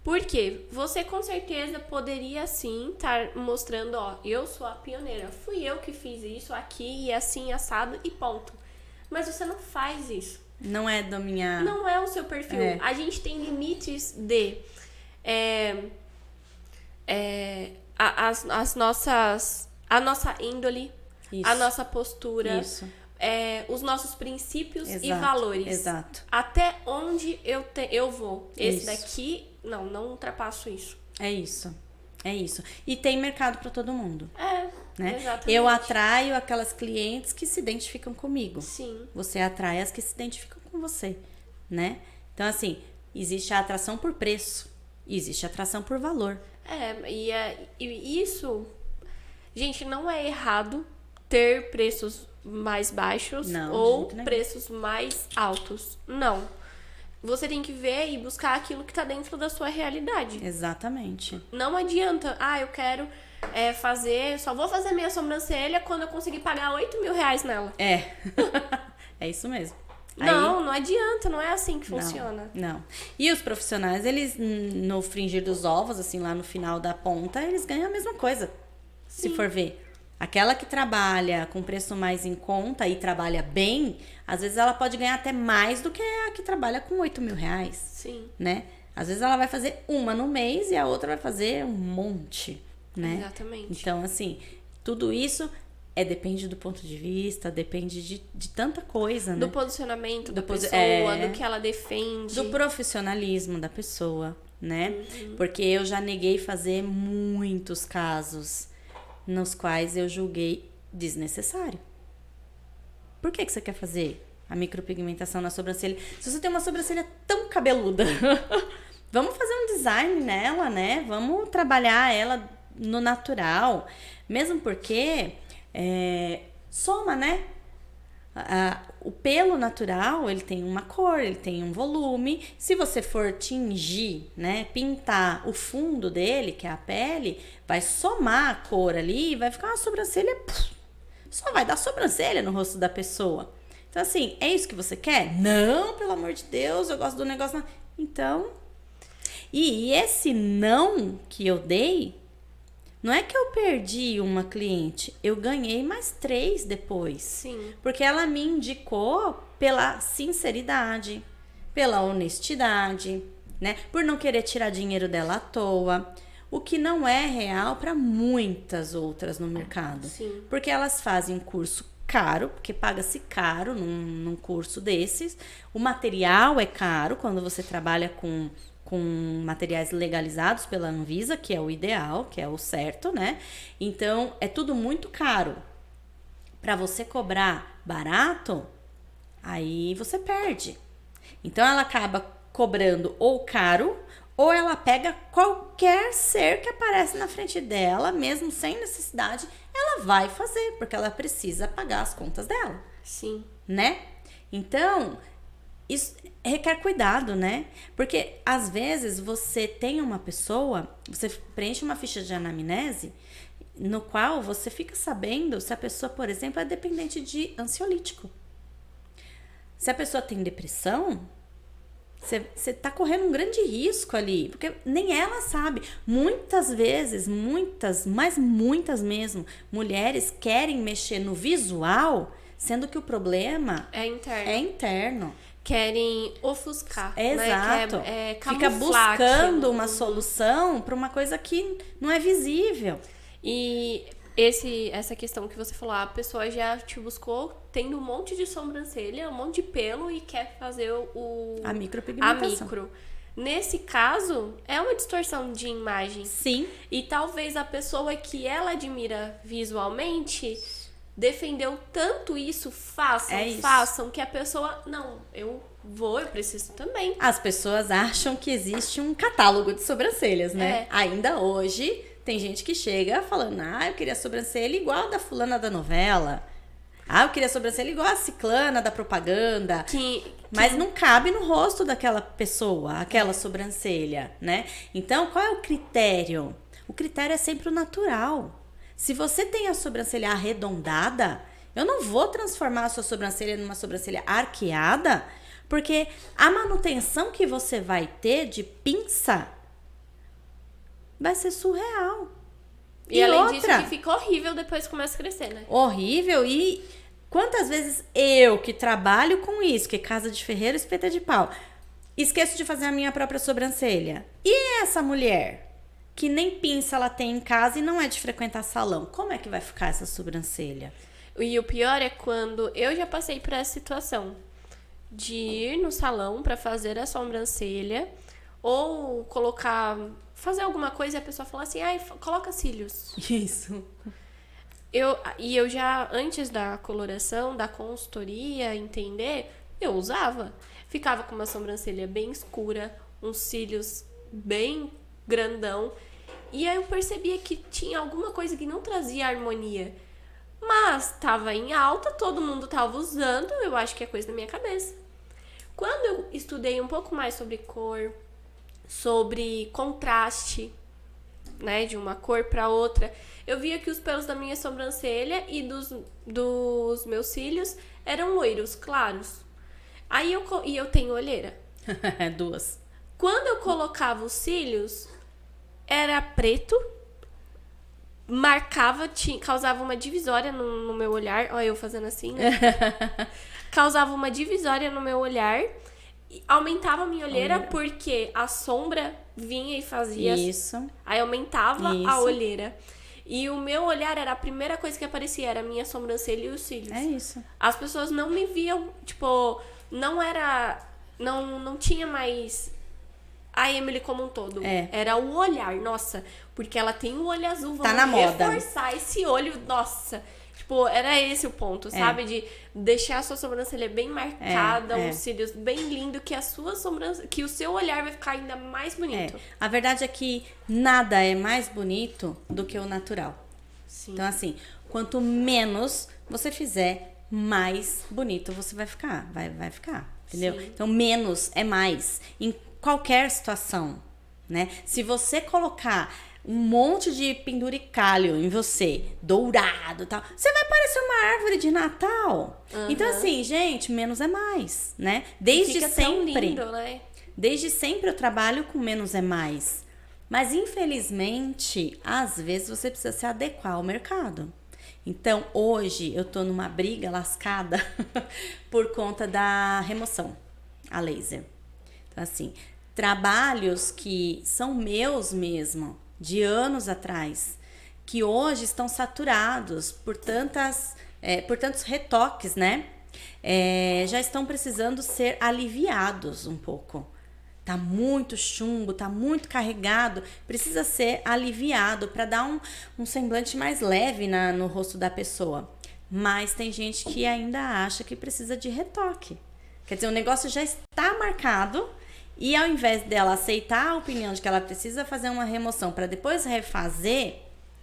Speaker 1: Por quê? Você com certeza poderia sim estar mostrando, ó, eu sou a pioneira, fui eu que fiz isso aqui e assim, assado e ponto. Mas você não faz isso.
Speaker 2: Não é da minha...
Speaker 1: Não é o seu perfil. A gente tem limites de... a nossa índole,
Speaker 2: Isso.
Speaker 1: a nossa postura,
Speaker 2: Isso.
Speaker 1: Os nossos princípios
Speaker 2: Exato,
Speaker 1: e valores.
Speaker 2: Exato.
Speaker 1: Até onde eu vou. Esse
Speaker 2: Isso.
Speaker 1: daqui, não ultrapasso isso.
Speaker 2: É isso. É isso. E tem mercado para todo mundo. Né?
Speaker 1: Exatamente.
Speaker 2: Eu atraio aquelas clientes que se identificam comigo.
Speaker 1: Sim.
Speaker 2: Você atrai as que se identificam com você, né? Então, assim, existe a atração por preço. Existe a atração por valor.
Speaker 1: E isso, gente, não é errado ter preços mais baixos
Speaker 2: Não,
Speaker 1: ou
Speaker 2: de jeito nenhum.
Speaker 1: preços mais altos. Não. Você tem que ver e buscar aquilo que tá dentro da sua realidade.
Speaker 2: Exatamente.
Speaker 1: Não adianta, eu quero só vou fazer minha sobrancelha quando eu conseguir pagar 8 mil reais nela.
Speaker 2: É isso mesmo.
Speaker 1: Não adianta, não é assim que funciona.
Speaker 2: Não. E os profissionais, eles, no fringir dos ovos, assim, lá no final da ponta, eles ganham a mesma coisa. Se for ver. Aquela que trabalha com preço mais em conta e trabalha bem, às vezes ela pode ganhar até mais do que a que trabalha com 8 mil reais.
Speaker 1: Sim.
Speaker 2: Né? Às vezes ela vai fazer uma no mês e a outra vai fazer um monte, né?
Speaker 1: Exatamente.
Speaker 2: Então, assim, tudo isso depende do ponto de vista, depende de tanta coisa, né?
Speaker 1: Do posicionamento da pessoa, do que ela defende.
Speaker 2: Do profissionalismo da pessoa, né? Porque eu já neguei fazer muitos casos nos quais eu julguei desnecessário. Por que você quer fazer a micropigmentação na sobrancelha? Se você tem uma sobrancelha tão cabeluda, vamos fazer um design nela, né? Vamos trabalhar ela no natural. Mesmo porque soma, né? O pelo natural, ele tem uma cor, ele tem um volume. Se você for tingir, né, pintar o fundo dele, que é a pele, vai somar a cor ali e vai ficar uma sobrancelha... Só vai dar sobrancelha no rosto da pessoa. Então, assim, é isso que você quer? Não, pelo amor de Deus, eu gosto do negócio... Então... E esse não que eu dei... Não é que eu perdi uma cliente, eu ganhei mais 3 depois.
Speaker 1: Sim.
Speaker 2: Porque ela me indicou pela sinceridade, pela honestidade, né? Por não querer tirar dinheiro dela à toa. O que não é real para muitas outras no mercado.
Speaker 1: Sim.
Speaker 2: Porque elas fazem um curso caro, porque paga-se caro num curso desses. O material é caro quando você trabalha com materiais legalizados pela Anvisa, que é o ideal, que é o certo, né? Então, é tudo muito caro. Para você cobrar barato, aí você perde. Então, ela acaba cobrando ou caro, ou ela pega qualquer ser que aparece na frente dela, mesmo sem necessidade, ela vai fazer, porque ela precisa pagar as contas dela.
Speaker 1: Sim.
Speaker 2: Né? Então... isso requer cuidado, né? Porque, às vezes, você tem uma pessoa, você preenche uma ficha de anamnese, no qual você fica sabendo se a pessoa, por exemplo, é dependente de ansiolítico. Se a pessoa tem depressão, você tá correndo um grande risco ali, porque nem ela sabe. Muitas vezes, mas muitas mesmo, mulheres querem mexer no visual, sendo que o problema
Speaker 1: É interno.
Speaker 2: é interno.
Speaker 1: Querem ofuscar.
Speaker 2: Exato.
Speaker 1: Né?
Speaker 2: Fica buscando uma solução para uma coisa que não é visível.
Speaker 1: E essa questão que você falou, a pessoa já te buscou tendo um monte de sobrancelha, um monte de pelo e quer fazer
Speaker 2: a
Speaker 1: a
Speaker 2: micropigmentação.
Speaker 1: micro. Nesse caso, é uma distorção de imagem.
Speaker 2: Sim.
Speaker 1: E talvez a pessoa que ela admira visualmente defendeu tanto isso, façam, que a pessoa, não, eu preciso também.
Speaker 2: As pessoas acham que existe um catálogo de sobrancelhas, né?
Speaker 1: É.
Speaker 2: Ainda hoje, tem gente que chega falando, eu queria sobrancelha igual a da fulana da novela. Eu queria sobrancelha igual a ciclana da propaganda. Mas não cabe no rosto daquela pessoa, aquela sobrancelha, né? Então, qual é o critério? O critério é sempre o natural. Se você tem a sobrancelha arredondada, eu não vou transformar a sua sobrancelha numa sobrancelha arqueada, porque a manutenção que você vai ter de pinça vai ser surreal.
Speaker 1: E além disso, que fica horrível depois que começa a crescer, né?
Speaker 2: Horrível. E quantas vezes eu, que trabalho com isso, que é casa de ferreiro, espeta de pau, esqueço de fazer a minha própria sobrancelha. E essa mulher que nem pinça ela tem em casa e não é de frequentar salão, como é que vai ficar essa sobrancelha?
Speaker 1: E o pior é quando eu já passei por essa situação de ir no salão pra fazer a sobrancelha ou fazer alguma coisa e a pessoa falar assim, coloca cílios.
Speaker 2: Isso.
Speaker 1: Eu já, antes da coloração, da consultoria, entender, eu usava. Ficava com uma sobrancelha bem escura, uns cílios bem grandão. E aí eu percebia que tinha alguma coisa que não trazia harmonia. Mas tava em alta, todo mundo tava usando, eu acho que é coisa da minha cabeça. Quando eu estudei um pouco mais sobre cor, sobre contraste, né, de uma cor para outra, eu via que os pelos da minha sobrancelha e dos meus cílios eram loiros, claros. Aí eu tenho olheira.
Speaker 2: 2.
Speaker 1: Quando eu colocava os cílios, era preto, marcava, causava uma divisória no meu olhar. Olha eu fazendo assim, né? Causava uma divisória no meu olhar. Aumentava a minha olheira porque a sombra vinha e fazia.
Speaker 2: Isso.
Speaker 1: Aí aumentava a olheira. E o meu olhar era a primeira coisa que aparecia, era a minha sobrancelha e os cílios.
Speaker 2: É isso.
Speaker 1: As pessoas não me viam, tipo, não era. Não tinha mais a Emily como um todo. Era o olhar, nossa. Porque ela tem o olho azul, vamos
Speaker 2: na moda.
Speaker 1: reforçar esse olho, nossa. Tipo, era esse o ponto, sabe? De deixar a sua sobrancelha bem marcada, os cílios bem lindo, que a sua sobrancelha, que o seu olhar vai ficar ainda mais bonito.
Speaker 2: A verdade é que nada é mais bonito do que o natural.
Speaker 1: Sim.
Speaker 2: Então, assim, quanto menos você fizer, mais bonito você vai ficar. Vai ficar, entendeu?
Speaker 1: Sim.
Speaker 2: Então, menos é mais. Em qualquer situação, né? Se você colocar um monte de penduricalho em você, dourado e tal, você vai parecer uma árvore de Natal. Então, assim, gente, menos é mais, né? Desde
Speaker 1: Fica
Speaker 2: sempre.
Speaker 1: tão lindo, né?
Speaker 2: Desde sempre eu trabalho com menos é mais. Mas, infelizmente, às vezes você precisa se adequar ao mercado. Então, hoje eu tô numa briga lascada por conta da remoção a laser. Então, assim, trabalhos que são meus mesmo, de anos atrás, que hoje estão saturados por tantos retoques, né? Já estão precisando ser aliviados um pouco. Tá muito chumbo, tá muito carregado, precisa ser aliviado para dar um semblante mais leve no rosto da pessoa. Mas tem gente que ainda acha que precisa de retoque. Quer dizer, o negócio já está marcado e ao invés dela aceitar a opinião de que ela precisa fazer uma remoção para depois refazer,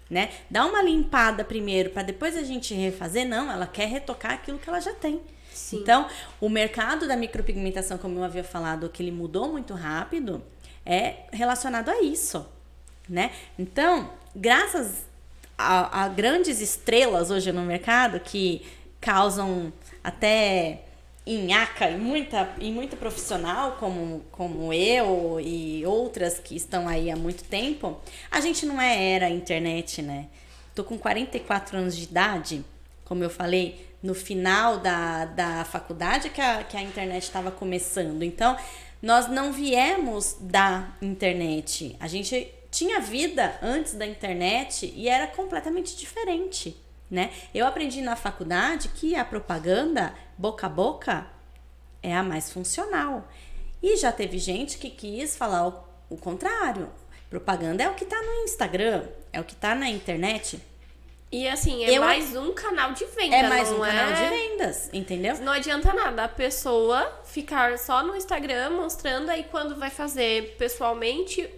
Speaker 2: né? Dar uma limpada primeiro para depois a gente refazer, não, ela quer retocar aquilo que ela já tem.
Speaker 1: Sim.
Speaker 2: Então, o mercado da micropigmentação, como eu havia falado, que ele mudou muito rápido, é relacionado a isso, né? Então, graças há grandes estrelas hoje no mercado que causam até nhaca e muita profissional, como eu e outras que estão aí há muito tempo, a gente não era internet, né? Tô com 44 anos de idade, como eu falei, no final da faculdade que a internet estava começando. Então, nós não viemos da internet. A gente tinha vida antes da internet e era completamente diferente, né? Eu aprendi na faculdade que a propaganda boca a boca é a mais funcional. E já teve gente que quis falar o contrário. Propaganda é o que tá no Instagram, é o que tá na internet.
Speaker 1: E assim, mais um canal de venda.
Speaker 2: É mais um canal de vendas, entendeu?
Speaker 1: Não adianta nada a pessoa ficar só no Instagram mostrando, aí quando vai fazer pessoalmente,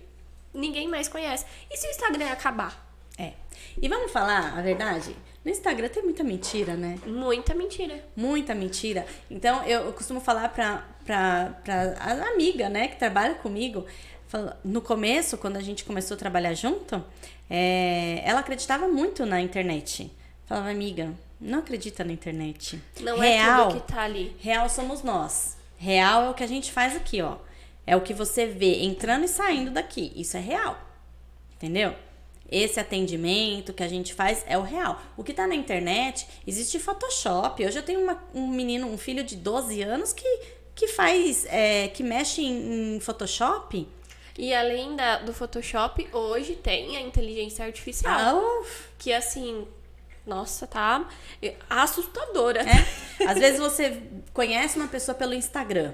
Speaker 1: ninguém mais conhece. E se o Instagram acabar?
Speaker 2: E vamos falar a verdade? No Instagram tem muita mentira, né?
Speaker 1: Muita mentira.
Speaker 2: Muita mentira. Então, eu costumo falar pra a amiga, né, que trabalha comigo. No começo, quando a gente começou a trabalhar junto, ela acreditava muito na internet. Falava, amiga, não acredita na internet.
Speaker 1: Não
Speaker 2: real,
Speaker 1: é tudo que tá ali.
Speaker 2: Real somos nós. Real é o que a gente faz aqui, ó. É o que você vê entrando e saindo daqui. Isso é real. Entendeu? Esse atendimento que a gente faz é o real. O que tá na internet, existe Photoshop. Hoje eu tenho um filho de 12 anos que faz, que mexe em Photoshop.
Speaker 1: E além do Photoshop, hoje tem a inteligência artificial. Que assim, nossa, tá assustadora.
Speaker 2: Às vezes você conhece uma pessoa pelo Instagram.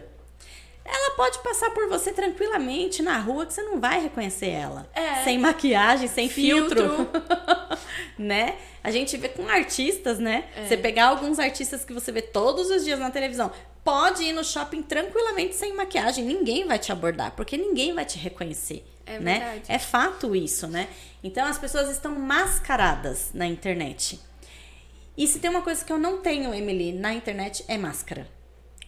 Speaker 2: Ela pode passar por você tranquilamente na rua que você não vai reconhecer ela. Sem maquiagem, sem filtro. Né? A gente vê com artistas, né? Você pegar alguns artistas que você vê todos os dias na televisão. Pode ir no shopping tranquilamente sem maquiagem. Ninguém vai te abordar, porque ninguém vai te reconhecer. Né?
Speaker 1: Verdade.
Speaker 2: É fato isso, né? Então as pessoas estão mascaradas na internet. E se tem uma coisa que eu não tenho, Emily, na internet, é máscara.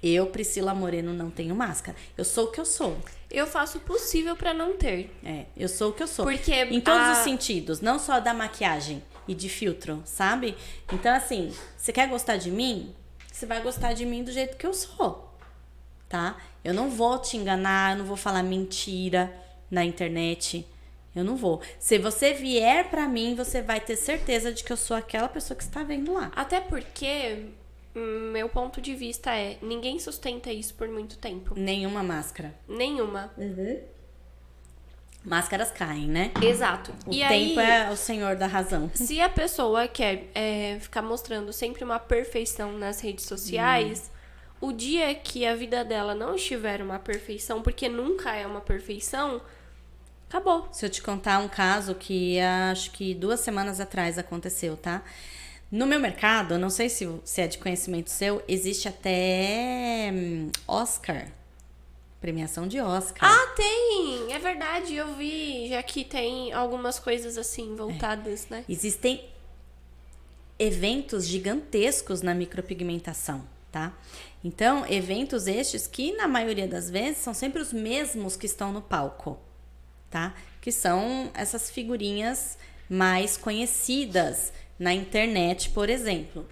Speaker 2: Eu, Priscila Moreno, não tenho máscara. Eu sou o que eu sou.
Speaker 1: Eu faço o possível pra não ter.
Speaker 2: Eu sou o que eu sou.
Speaker 1: Porque
Speaker 2: em todos os sentidos, não só da maquiagem e de filtro, sabe? Então, assim, você quer gostar de mim? Você vai gostar de mim do jeito que eu sou, tá? Eu não vou te enganar, eu não vou falar mentira na internet. Eu não vou. Se você vier pra mim, você vai ter certeza de que eu sou aquela pessoa que está vendo lá.
Speaker 1: Até porque... meu ponto de vista ninguém sustenta isso por muito tempo.
Speaker 2: Nenhuma máscara.
Speaker 1: Nenhuma.
Speaker 2: Máscaras caem, né?
Speaker 1: Exato.
Speaker 2: O tempo é o senhor da razão.
Speaker 1: Se a pessoa quer ficar mostrando sempre uma perfeição nas redes sociais, o dia que a vida dela não estiver uma perfeição, porque nunca é uma perfeição, acabou.
Speaker 2: Se eu te contar um caso que acho que 2 semanas atrás aconteceu, tá? No meu mercado, não sei se é de conhecimento seu, existe até Oscar. Premiação de Oscar.
Speaker 1: Ah, tem! É verdade, eu vi. Já que tem algumas coisas assim voltadas, né?
Speaker 2: Existem eventos gigantescos na micropigmentação, tá? Então, eventos estes que, na maioria das vezes, são sempre os mesmos que estão no palco, tá? Que são essas figurinhas mais conhecidas na internet, por exemplo.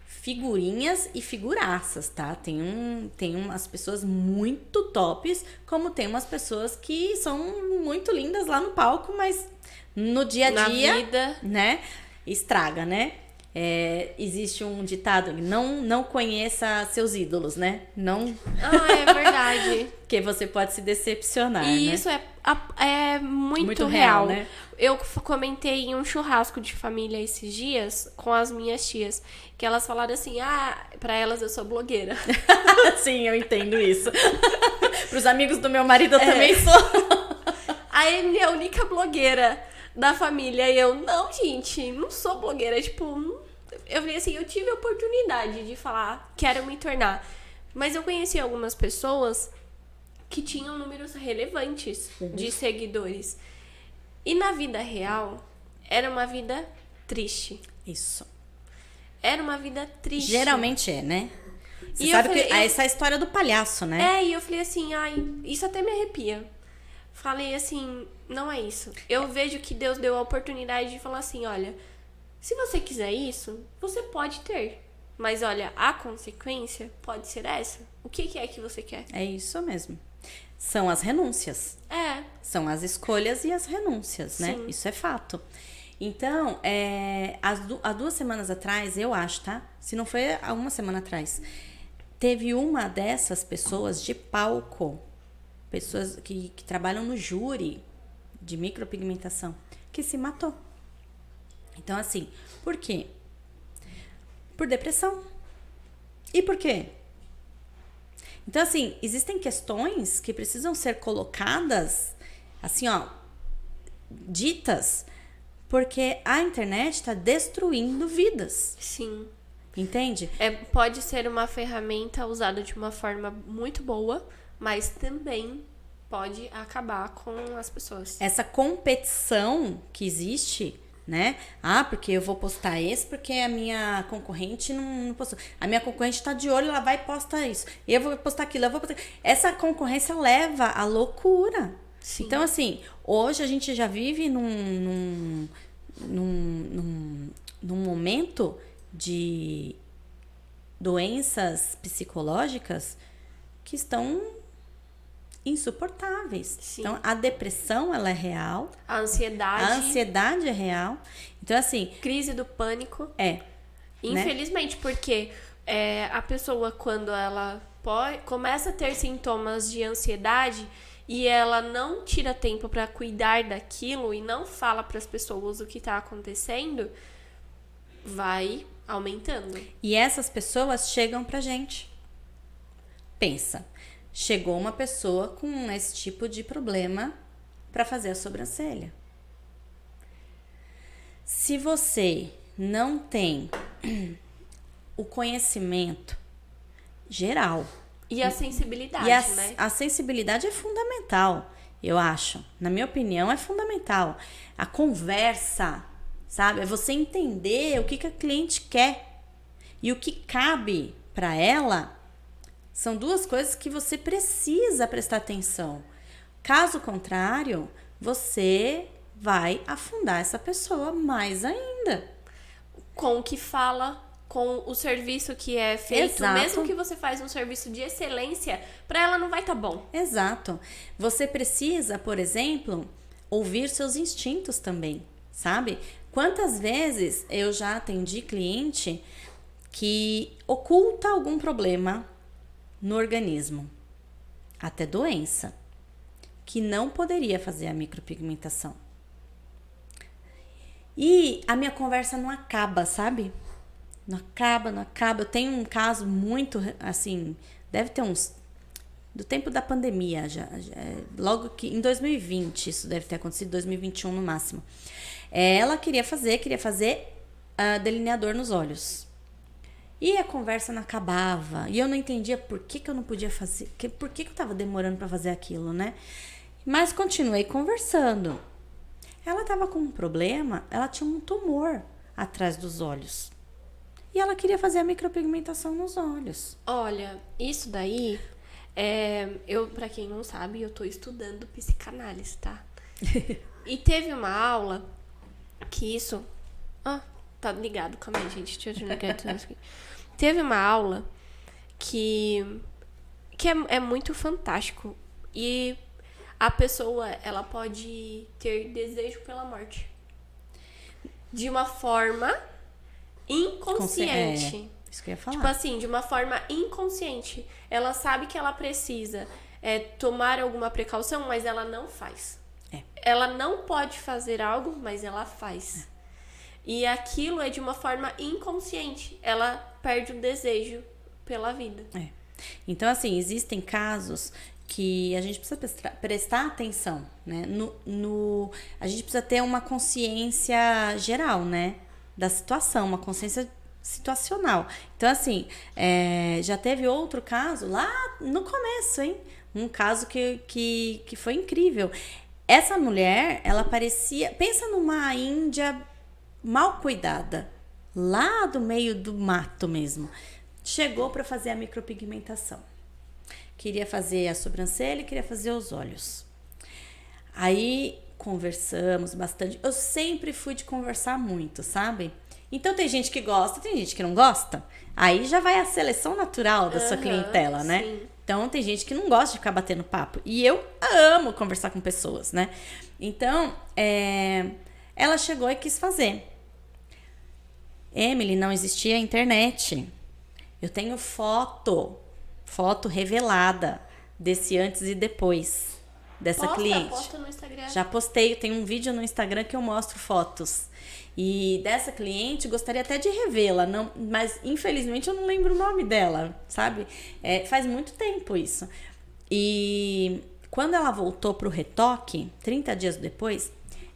Speaker 2: Figurinhas e figuraças, tá? Tem umas pessoas muito tops, como tem umas pessoas que são muito lindas lá no palco, mas no dia a dia,
Speaker 1: na vida,
Speaker 2: né? Estraga, né? Existe um ditado, não conheça seus ídolos, né? Não.
Speaker 1: É verdade.
Speaker 2: Porque você pode se decepcionar,
Speaker 1: e
Speaker 2: né?
Speaker 1: isso é muito real,
Speaker 2: né?
Speaker 1: Eu comentei em um churrasco de família esses dias com as minhas tias, que elas falaram assim, pra elas eu sou blogueira.
Speaker 2: Sim, eu entendo isso. Pros amigos do meu marido eu também sou.
Speaker 1: A Emily é a única blogueira da família. E eu, não, gente, não sou blogueira. Tipo, eu falei assim, eu tive a oportunidade de falar, quero me tornar. Mas eu conheci algumas pessoas que tinham números relevantes de seguidores. E na vida real, era uma vida triste.
Speaker 2: Isso.
Speaker 1: Era uma vida triste.
Speaker 2: Geralmente é, né? Você
Speaker 1: E
Speaker 2: sabe
Speaker 1: eu falei,
Speaker 2: que essa é a história do palhaço, né?
Speaker 1: E eu falei assim, isso até me arrepia. Falei assim, não é isso. Eu vejo que Deus deu a oportunidade de falar assim, olha, Se você quiser isso, você pode ter. Mas olha, a consequência pode ser essa. O que é que você quer?
Speaker 2: É isso mesmo. São as renúncias. São as escolhas e as renúncias, né?
Speaker 1: Sim.
Speaker 2: Isso é fato. Então, há 2 semanas atrás, eu acho, tá? Se não foi há 1 semana atrás, teve uma dessas pessoas de palco, pessoas que trabalham no júri de micropigmentação, que se matou. Então, assim, por quê? Por depressão. E por quê? Então, assim, existem questões que precisam ser colocadas, assim, ó, ditas, porque a internet está destruindo vidas.
Speaker 1: Sim.
Speaker 2: Entende?
Speaker 1: Pode ser uma ferramenta usada de uma forma muito boa, mas também pode acabar com as pessoas.
Speaker 2: Essa competição que existe, né? Porque eu vou postar esse porque a minha concorrente não postou. A minha concorrente tá de olho, ela vai e posta isso. Eu vou postar aquilo, eu vou postar... Essa concorrência leva à loucura.
Speaker 1: Sim.
Speaker 2: Então, assim, hoje a gente já vive num momento de doenças psicológicas que estão insuportáveis.
Speaker 1: Sim.
Speaker 2: Então, a depressão, ela é real.
Speaker 1: A ansiedade
Speaker 2: é real. Então, assim...
Speaker 1: Crise do pânico.
Speaker 2: né?
Speaker 1: Infelizmente, porque a pessoa, quando ela começa a ter sintomas de ansiedade e ela não tira tempo para cuidar daquilo e não fala para as pessoas o que tá acontecendo, vai aumentando.
Speaker 2: E essas pessoas chegam pra gente. Pensa, chegou uma pessoa com esse tipo de problema para fazer a sobrancelha. Se você não tem o conhecimento geral
Speaker 1: e a sensibilidade, né?
Speaker 2: A sensibilidade é fundamental, eu acho. Na minha opinião, é fundamental. A conversa, sabe? É você entender o que a cliente quer e o que cabe para ela. São 2 coisas que você precisa prestar atenção. Caso contrário, você vai afundar essa pessoa mais ainda.
Speaker 1: Com o que fala, com o serviço que é feito.
Speaker 2: Exato.
Speaker 1: Mesmo que você faz um serviço de excelência, para ela não vai estar bom.
Speaker 2: Exato. Você precisa, por exemplo, ouvir seus instintos também, sabe? Quantas vezes eu já atendi cliente que oculta algum problema no organismo, até doença, que não poderia fazer a micropigmentação. E a minha conversa não acaba, sabe? Não acaba. Eu tenho um caso muito, assim, deve ter uns... do tempo da pandemia, logo que em 2020, isso deve ter acontecido, 2021 no máximo. Ela queria fazer delineador nos olhos. E a conversa não acabava. E eu não entendia por que eu não podia fazer, por que eu tava demorando para fazer aquilo, né? Mas continuei conversando. Ela tava com um problema, ela tinha um tumor atrás dos olhos. E ela queria fazer a micropigmentação nos olhos.
Speaker 1: Olha, isso daí, pra quem não sabe, eu tô estudando psicanálise, tá? E teve uma aula que isso... tá ligado, calma aí, gente. Deixa eu ligar tudo isso aqui. Teve uma aula que é muito fantástico. E a pessoa, ela pode ter desejo pela morte. De uma forma inconsciente.
Speaker 2: Isso que eu ia falar.
Speaker 1: Tipo assim, de uma forma inconsciente. Ela sabe que ela precisa tomar alguma precaução, mas ela não faz. Ela não pode fazer algo, mas ela faz. E aquilo é de uma forma inconsciente. Ela perde o desejo pela vida.
Speaker 2: Então, assim, existem casos que a gente precisa prestar atenção, né? A gente precisa ter uma consciência geral, né? Da situação, uma consciência situacional. Então, assim, já teve outro caso lá no começo, hein? Um caso que foi incrível. Essa mulher, ela parecia... Pensa numa índia mal cuidada, lá do meio do mato mesmo. Chegou para fazer a micropigmentação. Queria fazer a sobrancelha e queria fazer os olhos. Aí conversamos bastante. Eu sempre fui de conversar muito, sabe? Então tem gente que gosta, tem gente que não gosta. Aí já vai a seleção natural da sua clientela, né?
Speaker 1: Sim.
Speaker 2: Então tem gente que não gosta de ficar batendo papo. E eu amo conversar com pessoas, né? Então, ela chegou e quis fazer. Emily, não existia internet. Eu tenho foto revelada desse antes e depois dessa cliente.
Speaker 1: Posta no Instagram.
Speaker 2: Já postei, tem um vídeo no Instagram que eu mostro fotos. E dessa cliente, gostaria até de revê-la, mas infelizmente eu não lembro o nome dela, sabe? Faz muito tempo isso. E quando ela voltou pro retoque, 30 dias depois,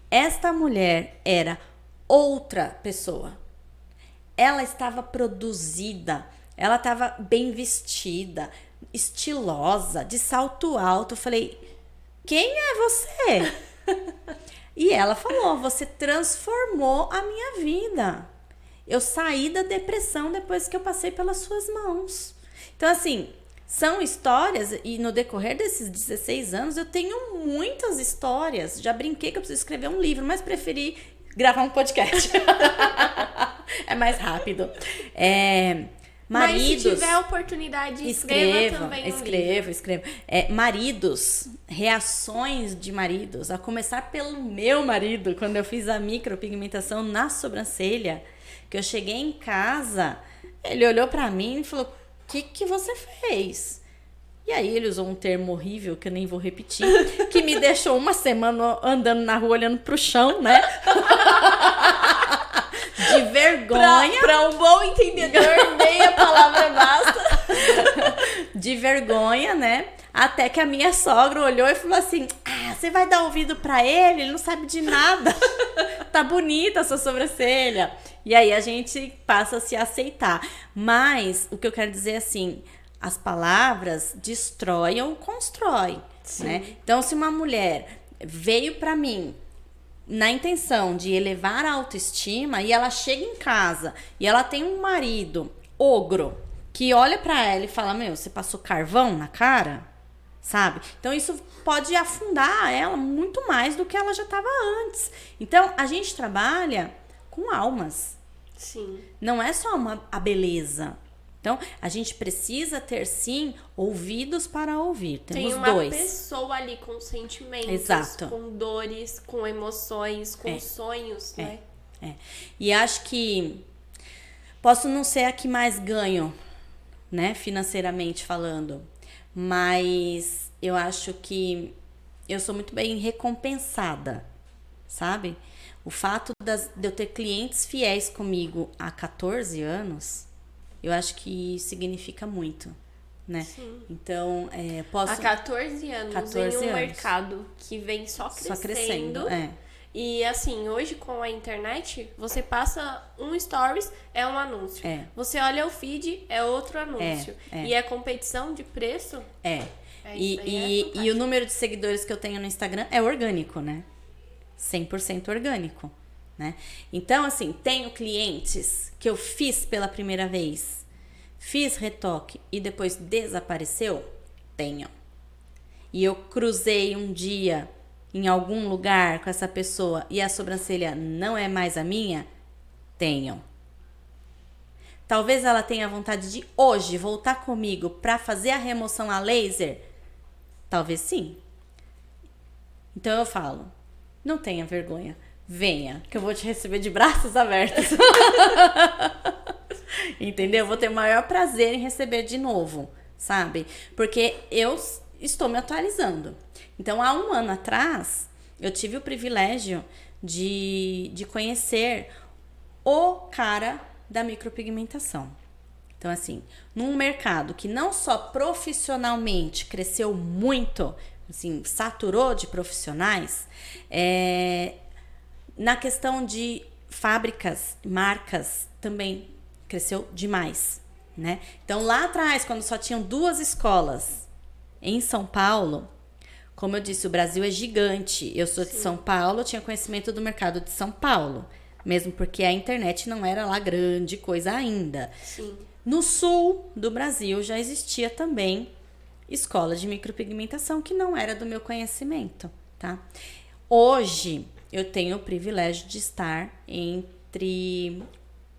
Speaker 2: esta mulher era outra pessoa. Ela estava produzida, ela estava bem vestida, estilosa, de salto alto. Eu falei, quem é você? E ela falou, você transformou a minha vida. Eu saí da depressão depois que eu passei pelas suas mãos. Então, assim, são histórias, e no decorrer desses 16 anos eu tenho muitas histórias. Já brinquei que eu preciso escrever um livro, mas preferi gravar um podcast. É mais rápido. Maridos,
Speaker 1: mas se tiver oportunidade, escreva também
Speaker 2: escrevo. Maridos, reações de maridos, a começar pelo meu marido, quando eu fiz a micropigmentação na sobrancelha, que eu cheguei em casa, ele olhou pra mim e falou, o que você fez? E aí ele usou um termo horrível, que eu nem vou repetir, que me deixou uma semana andando na rua olhando pro chão, né? De vergonha.
Speaker 1: Pra um bom entendedor, meia palavra basta.
Speaker 2: De vergonha, né? Até que a minha sogra olhou e falou assim, você vai dar ouvido pra ele? Ele não sabe de nada. Tá bonita a sua sobrancelha. E aí a gente passa a se aceitar. Mas o que eu quero dizer é assim, as palavras destroem ou constroem, né? Então, se uma mulher veio pra mim na intenção de elevar a autoestima e ela chega em casa e ela tem um marido ogro que olha pra ela e fala, você passou carvão na cara? Sabe? Então isso pode afundar ela muito mais do que ela já estava antes. Então a gente trabalha com almas.
Speaker 1: Sim.
Speaker 2: Não é só a beleza. Então, a gente precisa ter, sim, ouvidos para ouvir. Temos
Speaker 1: Tem uma
Speaker 2: dois.
Speaker 1: pessoa ali com sentimentos,
Speaker 2: Exato.
Speaker 1: com dores, com emoções, com sonhos, né?
Speaker 2: E acho que posso não ser a que mais ganho, né, financeiramente falando, mas eu acho que eu sou muito bem recompensada, sabe? O fato de eu ter clientes fiéis comigo há 14 anos... eu acho que significa muito, né?
Speaker 1: Sim.
Speaker 2: Então, posso...
Speaker 1: Há 14 anos
Speaker 2: 14
Speaker 1: em um
Speaker 2: anos.
Speaker 1: mercado que vem só crescendo. E assim, hoje com a internet, você passa um stories, é um anúncio. Você olha o feed, é outro anúncio. E a competição de preço...
Speaker 2: E o número de seguidores que eu tenho no Instagram é orgânico, né? 100% orgânico. Né? Então, assim, tenho clientes que eu fiz pela primeira vez, fiz retoque e depois desapareceu? Tenho. E eu cruzei um dia em algum lugar com essa pessoa e a sobrancelha não é mais a minha? Tenho. Talvez ela tenha vontade de hoje voltar comigo para fazer a remoção a laser? Talvez sim. Então eu falo, não tenha vergonha. Venha, que eu vou te receber de braços abertos. Entendeu? Vou ter o maior prazer em receber de novo, sabe? Porque eu estou me atualizando. Então, há um ano atrás, eu tive o privilégio de conhecer o cara da micropigmentação. Então, assim, num mercado que não só profissionalmente cresceu muito, assim, saturou de profissionais, na questão de fábricas, marcas, também cresceu demais, né? Então, lá atrás, quando só tinham 2 escolas em São Paulo, como eu disse, o Brasil é gigante. Eu sou de São Paulo, tinha conhecimento do mercado de São Paulo, mesmo porque a internet não era lá grande coisa ainda.
Speaker 1: Sim.
Speaker 2: No sul do Brasil já existia também escola de micropigmentação que não era do meu conhecimento, tá? Hoje eu tenho o privilégio de estar entre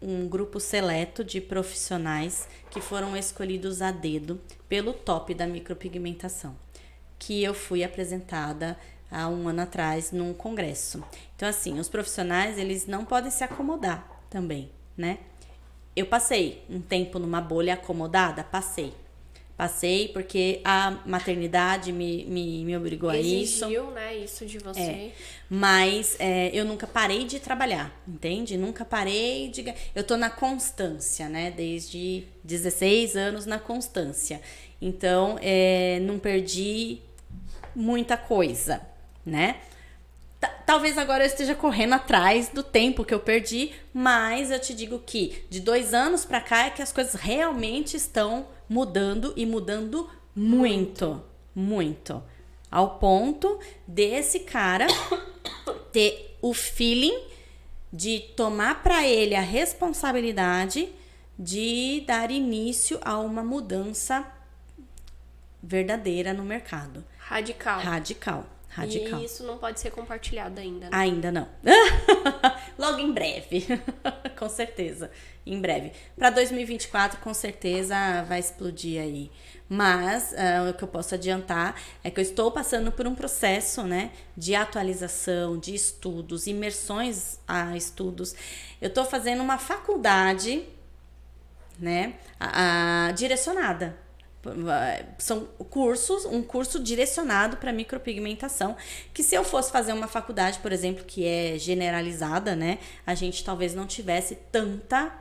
Speaker 2: um grupo seleto de profissionais que foram escolhidos a dedo pelo top da micropigmentação, que eu fui apresentada há um ano atrás num congresso. Então, assim, os profissionais, eles não podem se acomodar também, né? Eu passei um tempo numa bolha acomodada, Passei porque a maternidade me obrigou a isso.
Speaker 1: Exigiu, né, isso de você.
Speaker 2: Mas eu nunca parei de trabalhar, entende? Nunca parei de... Eu tô na constância, né? Desde 16 anos na constância. Então, não perdi muita coisa, né? Talvez agora eu esteja correndo atrás do tempo que eu perdi, mas eu te digo que de 2 anos pra cá é que as coisas realmente estão mudando e mudando muito, muito. Ao ponto desse cara ter o feeling de tomar pra ele a responsabilidade de dar início a uma mudança verdadeira no mercado. Radical.
Speaker 1: E isso não pode ser compartilhado ainda, né?
Speaker 2: Ainda não. Logo em breve. Com certeza. Em breve. Para 2024, com certeza, vai explodir aí. Mas o que eu posso adiantar é que eu estou passando por um processo, né, de atualização, de estudos, imersões a estudos. Eu estou fazendo uma faculdade, né, direcionada. São um curso direcionado para micropigmentação, que se eu fosse fazer uma faculdade, por exemplo, que é generalizada, né, a gente talvez não tivesse tanta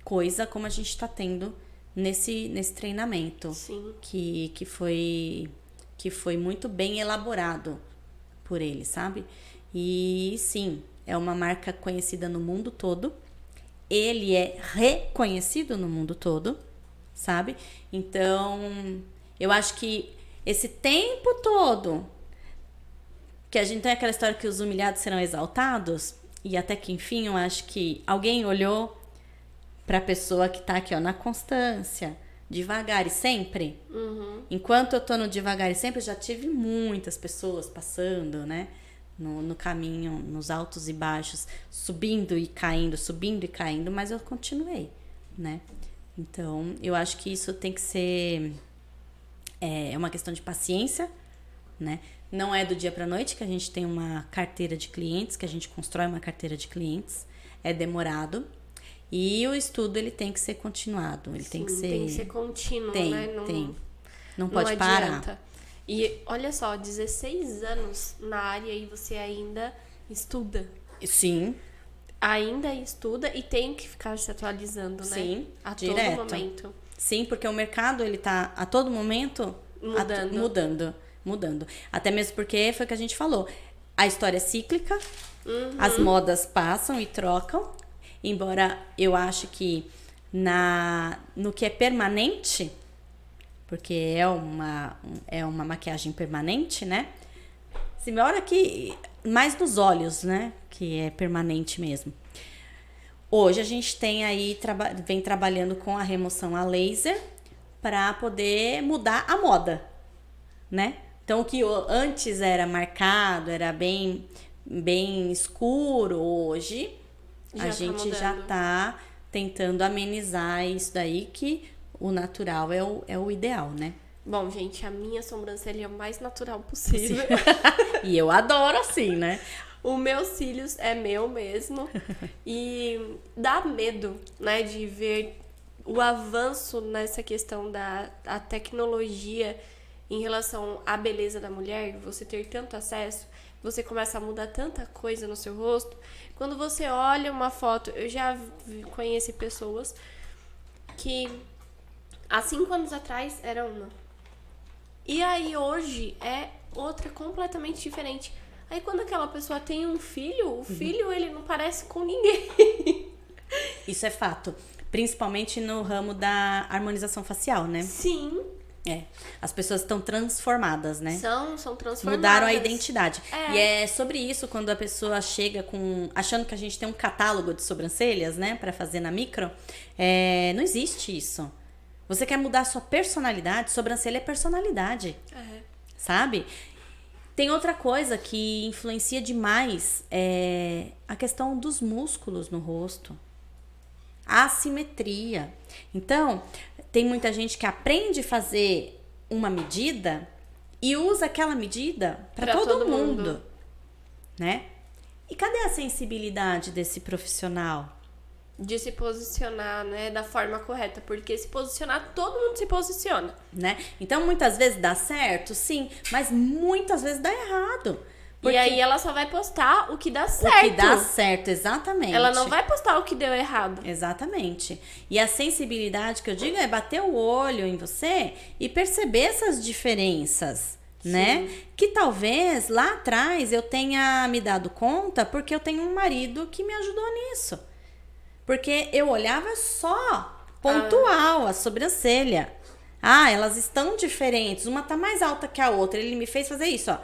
Speaker 2: coisa como a gente está tendo nesse treinamento.
Speaker 1: Sim.
Speaker 2: Que foi muito bem elaborado por ele, sabe? E sim, é uma marca conhecida no mundo todo, ele é reconhecido no mundo todo, sabe? Então, eu acho que esse tempo todo que a gente tem aquela história que os humilhados serão exaltados, e até que enfim, eu acho que alguém olhou pra pessoa que tá aqui, ó, na constância, devagar e sempre.
Speaker 1: Uhum.
Speaker 2: Enquanto eu tô no devagar e sempre, eu já tive muitas pessoas passando, né? No caminho, nos altos e baixos, subindo e caindo, mas eu continuei, né? Então, eu acho que isso tem que ser uma questão de paciência, né? Não é do dia para noite que a gente tem uma carteira de clientes, que a gente constrói uma carteira de clientes. É demorado. E o estudo, ele tem que ser continuado. Ele tem que ser
Speaker 1: contínuo, né?
Speaker 2: Não pode parar.
Speaker 1: E olha só, 16 anos na área e você ainda estuda.
Speaker 2: Sim.
Speaker 1: Ainda estuda e tem que ficar se atualizando, né?
Speaker 2: Sim,
Speaker 1: a
Speaker 2: direto.
Speaker 1: todo momento.
Speaker 2: Sim, porque o mercado, ele tá a todo momento mudando. Até mesmo porque foi o que a gente falou. A história é cíclica, as modas passam e trocam. Embora eu ache que no que é permanente, porque é uma maquiagem permanente, né? Se me olha aqui, mais nos olhos, né? Que é permanente mesmo. Hoje a gente tem aí, vem trabalhando com a remoção a laser para poder mudar a moda, né? Então, o que antes era marcado, era bem escuro, hoje a gente já tá tentando amenizar isso daí, que o natural é o ideal, né?
Speaker 1: Bom, gente, a minha sobrancelha é o mais natural possível.
Speaker 2: E eu adoro assim, né?
Speaker 1: Os meus cílios é meu mesmo. E dá medo, né, de ver o avanço nessa questão da tecnologia em relação à beleza da mulher, você ter tanto acesso, você começa a mudar tanta coisa no seu rosto. Quando você olha uma foto, eu já conheci pessoas que há 5 anos atrás era uma. E aí hoje é outra completamente diferente. Aí quando aquela pessoa tem um filho, o filho ele não parece com ninguém.
Speaker 2: Isso é fato. Principalmente no ramo da harmonização facial, né?
Speaker 1: Sim.
Speaker 2: As pessoas estão transformadas, né?
Speaker 1: São transformadas.
Speaker 2: Mudaram a identidade. E é sobre isso quando a pessoa chega achando que a gente tem um catálogo de sobrancelhas, né? Pra fazer na micro. Não existe isso. Você quer mudar a sua personalidade? Sobrancelha é personalidade. Sabe? Tem outra coisa que influencia demais, a questão dos músculos no rosto. assimetria. Então, tem muita gente que aprende a fazer uma medida e usa aquela medida para todo mundo, né? E cadê a sensibilidade desse profissional?
Speaker 1: De se posicionar, né, da forma correta, porque se posicionar, todo mundo se posiciona,
Speaker 2: né? Então, muitas vezes dá certo, sim, mas muitas vezes dá errado.
Speaker 1: E aí ela só vai postar o que dá certo.
Speaker 2: O que dá certo, exatamente.
Speaker 1: Ela não vai postar o que deu errado.
Speaker 2: Exatamente. E a sensibilidade que eu digo é bater o olho em você e perceber essas diferenças, né? Que talvez lá atrás eu tenha me dado conta porque eu tenho um marido que me ajudou nisso. Porque eu olhava só pontual, a sobrancelha. Ah, elas estão diferentes. Uma tá mais alta que a outra. Ele me fez fazer isso, ó.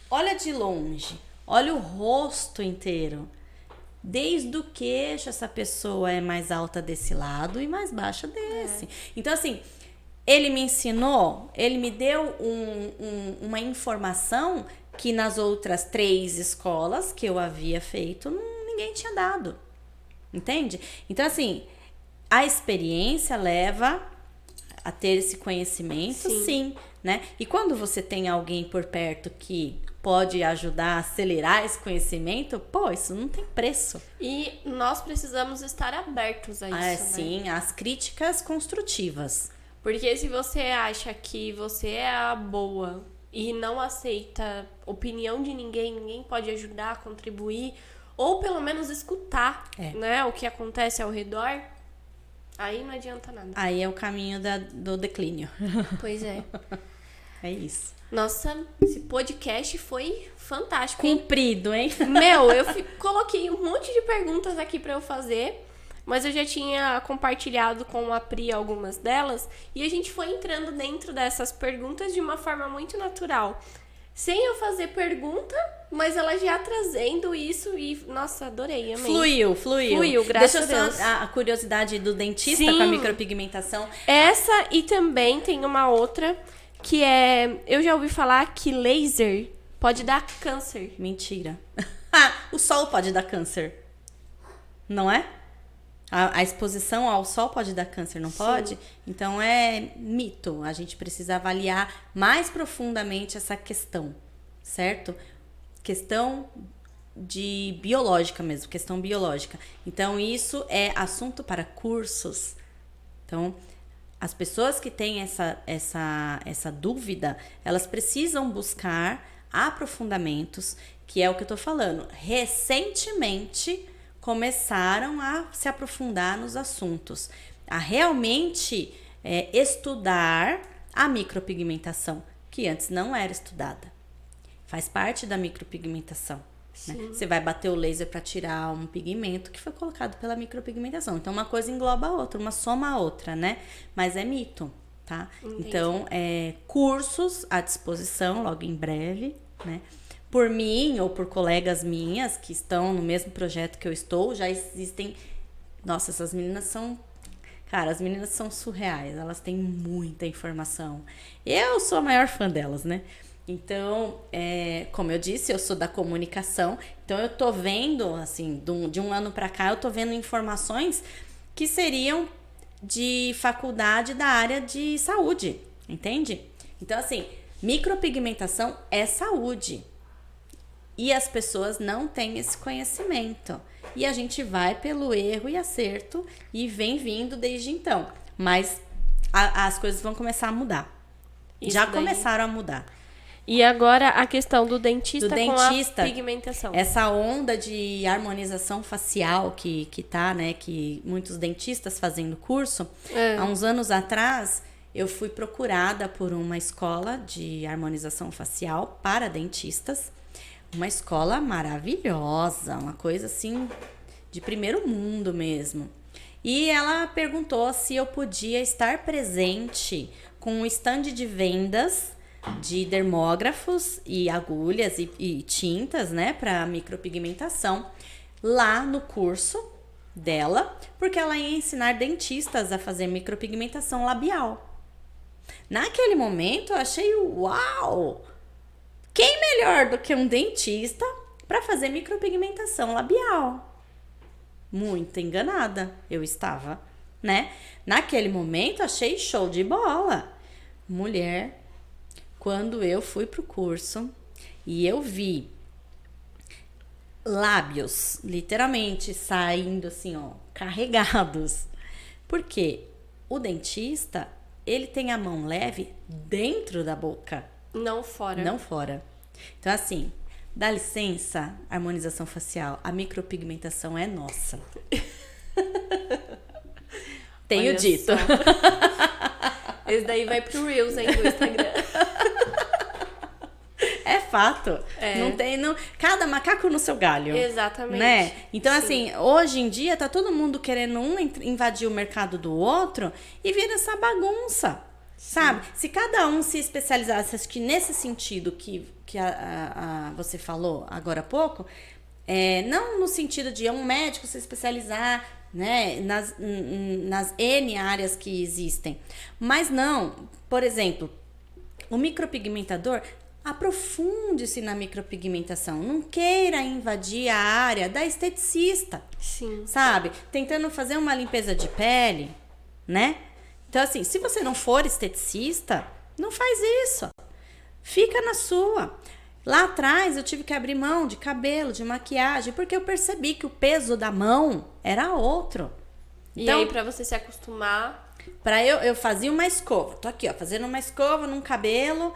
Speaker 2: Olha de longe. Olha o rosto inteiro. Desde o queixo, essa pessoa é mais alta desse lado e mais baixa desse. Então, assim, ele me ensinou, ele me deu uma informação que nas outras 3 escolas que eu havia feito, ninguém tinha dado. Entende? Então, assim, a experiência leva a ter esse conhecimento, sim, né? E quando você tem alguém por perto que pode ajudar a acelerar esse conhecimento, pô, isso não tem preço.
Speaker 1: E nós precisamos estar abertos a isso, né?
Speaker 2: Sim, as críticas construtivas.
Speaker 1: Porque se você acha que você é a boa e não aceita opinião de ninguém, ninguém pode ajudar, contribuir, ou pelo menos escutar, né, o que acontece ao redor, aí não adianta nada.
Speaker 2: Aí é o caminho do declínio.
Speaker 1: Pois é.
Speaker 2: É isso.
Speaker 1: Nossa, esse podcast foi fantástico.
Speaker 2: Cumprido, hein?
Speaker 1: Meu, eu coloquei um monte de perguntas aqui pra eu fazer, mas eu já tinha compartilhado com a Pri algumas delas, e a gente foi entrando dentro dessas perguntas de uma forma muito natural. Sem eu fazer pergunta, mas ela já trazendo isso e, nossa, adorei, amei.
Speaker 2: Fluiu,
Speaker 1: graças a Deus.
Speaker 2: Deixa eu só a curiosidade do dentista com a micropigmentação.
Speaker 1: Essa e também tem uma outra que é... Eu já ouvi falar que laser pode dar câncer.
Speaker 2: Mentira. O sol pode dar câncer. Não é? A exposição ao sol pode dar câncer, não pode? Então é mito. A gente precisa avaliar mais profundamente essa questão, certo? Questão de biológica mesmo, questão biológica. Então isso é assunto para cursos. Então as pessoas que têm essa dúvida, elas precisam buscar aprofundamentos, que é o que eu tô falando. Recentemente começaram a se aprofundar nos assuntos, a realmente estudar a micropigmentação, que antes não era estudada. Faz parte da micropigmentação. Né? Você vai bater o laser para tirar um pigmento que foi colocado pela micropigmentação. Então, uma coisa engloba a outra, uma soma a outra, né? Mas é mito, tá?
Speaker 1: Entendi.
Speaker 2: Então, cursos à disposição logo em breve, né? Por mim ou por colegas minhas que estão no mesmo projeto que eu estou, já existem... Nossa, essas meninas são... Cara, as meninas são surreais, elas têm muita informação. Eu sou a maior fã delas, né? Então, como eu disse, eu sou da comunicação, então eu tô vendo, assim, de um ano pra cá, eu tô vendo informações que seriam de faculdade da área de saúde, entende? Então, assim, micropigmentação é saúde. E as pessoas não têm esse conhecimento. E a gente vai pelo erro e acerto e vem vindo desde então. Mas as coisas vão começar a mudar. Já começaram a mudar.
Speaker 1: E agora a questão do dentista com a pigmentação.
Speaker 2: Essa onda de harmonização facial que tá, né? Que muitos dentistas fazendo curso. Há uns anos atrás, eu fui procurada por uma escola de harmonização facial para dentistas. Uma escola maravilhosa, uma coisa assim de primeiro mundo mesmo. E ela perguntou se eu podia estar presente com um stand de vendas de dermógrafos e agulhas e tintas, né, para micropigmentação lá no curso dela, porque ela ia ensinar dentistas a fazer micropigmentação labial. Naquele momento eu achei uau! Quem melhor do que um dentista para fazer micropigmentação labial? muito enganada. Eu estava, né? Naquele momento, achei show de bola. Mulher, quando eu fui pro curso e eu vi lábios, literalmente, saindo assim, ó, carregados. Porque o dentista, ele tem a mão leve dentro da boca.
Speaker 1: Não fora.
Speaker 2: Não fora. Então, assim, dá licença, harmonização facial, a micropigmentação é nossa. Tenho
Speaker 1: Olha
Speaker 2: dito.
Speaker 1: só. Esse daí vai pro Reels aí do Instagram.
Speaker 2: É fato.
Speaker 1: É.
Speaker 2: Não tem, não, cada macaco no seu galho.
Speaker 1: Exatamente.
Speaker 2: Né? Então,
Speaker 1: Sim.
Speaker 2: assim, hoje em dia tá todo mundo querendo invadir o mercado do outro e vira essa bagunça. Sabe? Se cada um se especializasse, acho que nesse sentido que você falou agora há pouco, não no sentido de um médico se especializar, né, nas N áreas que existem, mas não, por exemplo, o micropigmentador, aprofunde-se na micropigmentação, não queira invadir a área da esteticista,
Speaker 1: Sim.
Speaker 2: sabe? Tentando fazer uma limpeza de pele, né? Então, assim, se você não for esteticista, não faz isso. Fica na sua. Lá atrás, eu tive que abrir mão de cabelo, de maquiagem, porque eu percebi que o peso da mão era outro.
Speaker 1: Então, e aí, pra você se acostumar...
Speaker 2: Eu fazia uma escova. Tô aqui, ó, fazendo uma escova num cabelo.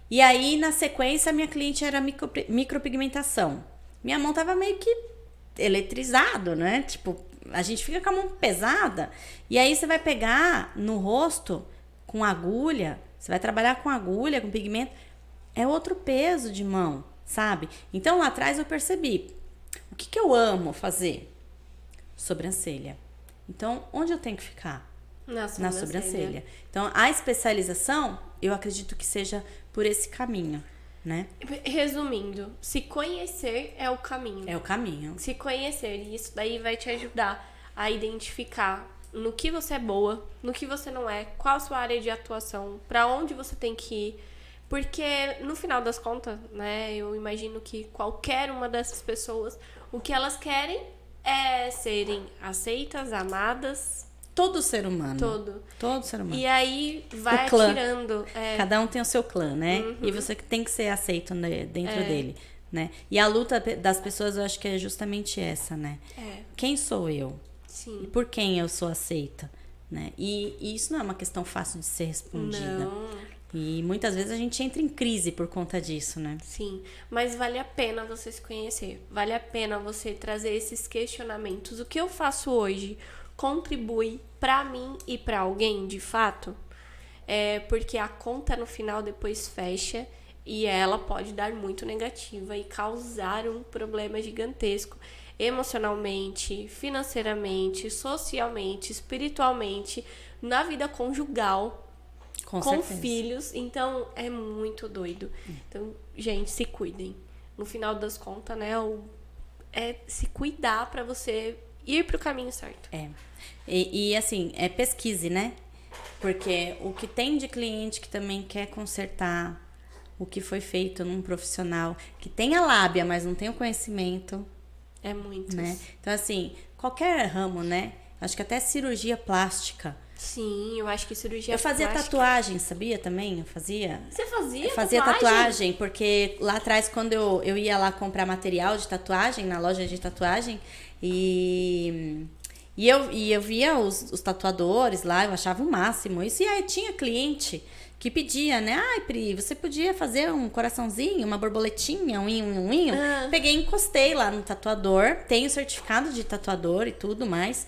Speaker 2: E aí, na sequência, a minha cliente era micropigmentação. Minha mão tava meio que eletrizado, né? Tipo, a gente fica com a mão pesada. E aí você vai pegar no rosto com agulha, você vai trabalhar com agulha, com pigmento, é outro peso de mão, sabe? Então lá atrás eu percebi, o que eu amo fazer? Sobrancelha. Então, onde eu tenho que ficar?
Speaker 1: Na
Speaker 2: sobrancelha. Então, a especialização, eu acredito que seja por esse caminho, né?
Speaker 1: Resumindo, se conhecer é o caminho.
Speaker 2: É o caminho.
Speaker 1: Se conhecer, e isso daí vai te ajudar a identificar no que você é boa, no que você não é, qual a sua área de atuação, pra onde você tem que ir. Porque, no final das contas, né, eu imagino que qualquer uma dessas pessoas, o que elas querem é serem aceitas, amadas.
Speaker 2: Todo ser humano. Todo ser humano.
Speaker 1: E aí vai
Speaker 2: o clã.
Speaker 1: atirando.
Speaker 2: Cada um tem o seu clã, né?
Speaker 1: Uhum.
Speaker 2: E você tem que ser aceito dentro dele, né? E a luta das pessoas, eu acho que é justamente essa, né? Quem sou eu?
Speaker 1: Sim.
Speaker 2: E por quem eu sou aceita, né? E isso não é uma questão fácil de ser respondida.
Speaker 1: Não.
Speaker 2: E muitas vezes a gente entra em crise por conta disso, né?
Speaker 1: Sim, mas vale a pena você se conhecer. Vale a pena você trazer esses questionamentos. O que eu faço hoje contribui pra mim e pra alguém, de fato? Porque a conta no final depois fecha e ela pode dar muito negativa e causar um problema gigantesco emocionalmente, financeiramente, socialmente, espiritualmente, na vida conjugal. Com
Speaker 2: certeza.
Speaker 1: Filhos, então é muito doido. Então, gente, se cuidem. No final das contas, né, é se cuidar pra você ir pro caminho certo.
Speaker 2: E assim, pesquise, né? Porque o que tem de cliente que também quer consertar o que foi feito num profissional que tem a lábia, mas não tem o conhecimento.
Speaker 1: É muito.
Speaker 2: Né? Então, assim, qualquer ramo, né? Acho que até cirurgia plástica.
Speaker 1: Sim, eu acho que cirurgia
Speaker 2: Eu fazia
Speaker 1: plástica...
Speaker 2: tatuagem, sabia também? Eu fazia.
Speaker 1: Você fazia?
Speaker 2: Eu fazia tatuagem, porque lá atrás, quando eu ia lá comprar material de tatuagem, na loja de tatuagem, e eu via os tatuadores lá, eu achava o máximo isso. E aí tinha cliente que pedia, né? Ai, Pri, você podia fazer um coraçãozinho, uma borboletinha, um inho. Peguei e encostei lá no tatuador, tenho certificado de tatuador e tudo mais.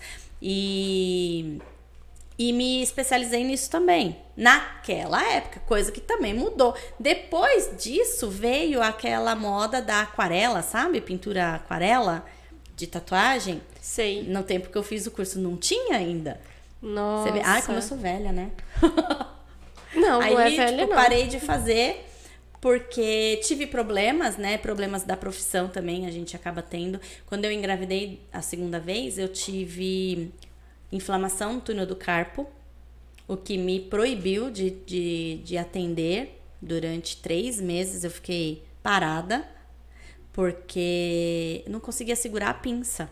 Speaker 2: E me especializei nisso também, naquela época, coisa que também mudou. Depois disso veio aquela moda da aquarela, sabe? Pintura aquarela de tatuagem.
Speaker 1: Sei.
Speaker 2: No tempo que eu fiz o curso não tinha ainda.
Speaker 1: Nossa.
Speaker 2: Você vê? Ai, como eu sou velha, né?
Speaker 1: Não,
Speaker 2: aí,
Speaker 1: não é velha,
Speaker 2: tipo,
Speaker 1: não.
Speaker 2: parei de fazer porque tive problemas, né? Problemas da profissão também, a gente acaba tendo. Quando eu engravidei a segunda vez, eu tive... inflamação no túnel do carpo, o que me proibiu de atender durante 3 meses. Eu fiquei parada porque não conseguia segurar a pinça.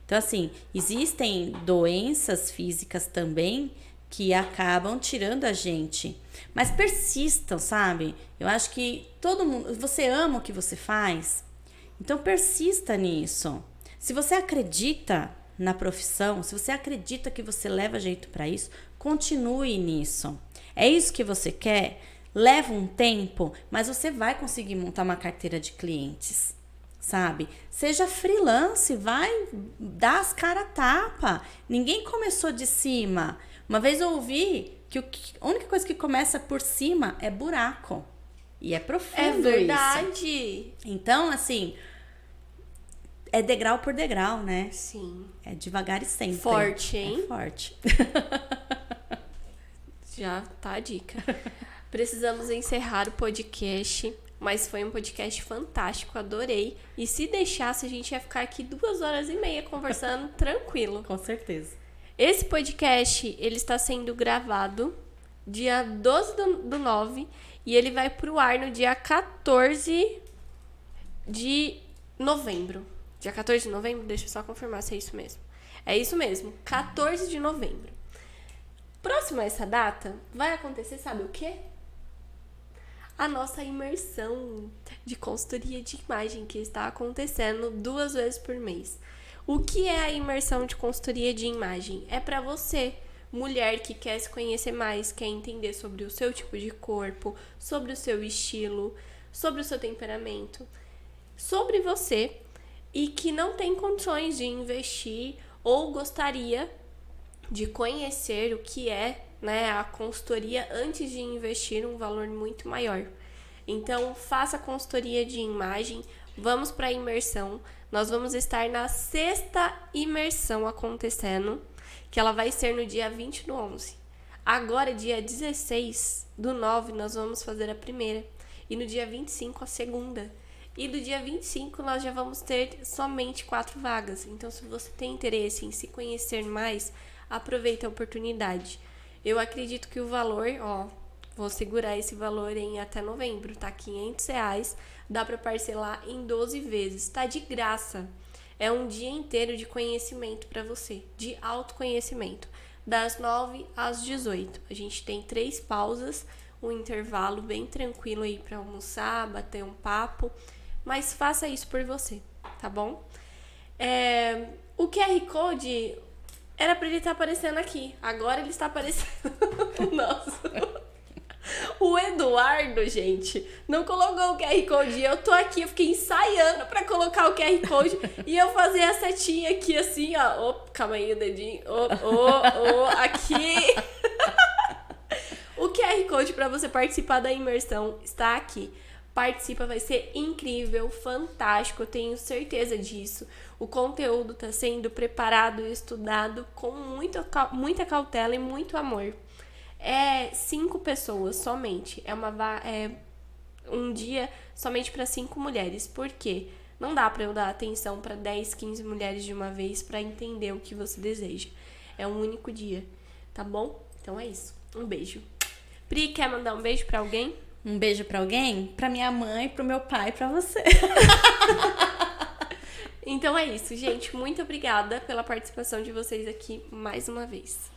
Speaker 2: Então, assim, existem doenças físicas também que acabam tirando a gente. Mas persistam, sabe? Eu acho que todo mundo... Você ama o que você faz? Então, persista nisso. Se você acredita na profissão, se você acredita que você leva jeito para isso, continue nisso. É isso que você quer? Leva um tempo, mas você vai conseguir montar uma carteira de clientes, sabe? Seja freelance, vai dar as cara a tapa. Ninguém começou de cima. Uma vez eu ouvi que a única coisa que começa por cima é buraco. E é profundo isso.
Speaker 1: É verdade.
Speaker 2: Então, assim, é degrau por degrau, né?
Speaker 1: Sim.
Speaker 2: É devagar e sempre.
Speaker 1: Forte, hein?
Speaker 2: É forte.
Speaker 1: Já tá a dica. Precisamos encerrar o podcast, mas foi um podcast fantástico, adorei. E se deixasse, a gente ia ficar aqui 2h30 conversando tranquilo.
Speaker 2: Com certeza.
Speaker 1: Esse podcast, ele está sendo gravado dia 12 do 9 e ele vai pro ar no dia 14 de novembro. Dia 14 de novembro? Deixa eu só confirmar se é isso mesmo. É isso mesmo, 14 de novembro. Próximo a essa data, vai acontecer, sabe o quê? A nossa imersão de consultoria de imagem que está acontecendo 2 vezes por mês. O que é a imersão de consultoria de imagem? É para você, mulher que quer se conhecer mais, quer entender sobre o seu tipo de corpo, sobre o seu estilo, sobre o seu temperamento, sobre você e que não tem condições de investir ou gostaria de conhecer o que é, né, a consultoria antes de investir um valor muito maior. Então, faça a consultoria de imagem, vamos para a imersão. Nós vamos estar na 6ª imersão acontecendo, que ela vai ser no dia 20 do 11. Agora, dia 16 do 9, nós vamos fazer a primeira. E no dia 25, a segunda. E do dia 25, nós já vamos ter somente 4 vagas. Então, se você tem interesse em se conhecer mais, aproveita a oportunidade. Eu acredito que o valor, vou segurar esse valor em até novembro, tá? R$500, dá para parcelar em 12 vezes, tá de graça. É um dia inteiro de conhecimento para você, de autoconhecimento, das 9 às 18. A gente tem 3 pausas, um intervalo bem tranquilo aí para almoçar, bater um papo, mas faça isso por você, tá bom? O QR Code era para ele estar aparecendo aqui, agora ele está aparecendo. Nossa. O Eduardo, gente, não colocou o QR Code. Eu tô aqui, eu fiquei ensaiando pra colocar o QR Code e eu fazer a setinha aqui assim, ó. Calma aí o dedinho. Aqui. O QR Code pra você participar da imersão está aqui. Participa, vai ser incrível, fantástico, eu tenho certeza disso. O conteúdo tá sendo preparado e estudado com muita cautela e muito amor. 5 pessoas somente. É um dia somente para 5 mulheres. Por quê? Não dá para eu dar atenção para 10, 15 mulheres de uma vez para entender o que você deseja. É um único dia, tá bom? Então é isso. Um beijo. Pri, quer mandar um beijo para alguém?
Speaker 2: Um beijo para alguém? Para minha mãe, pro meu pai, para você.
Speaker 1: Então é isso, gente. Muito obrigada pela participação de vocês aqui mais uma vez.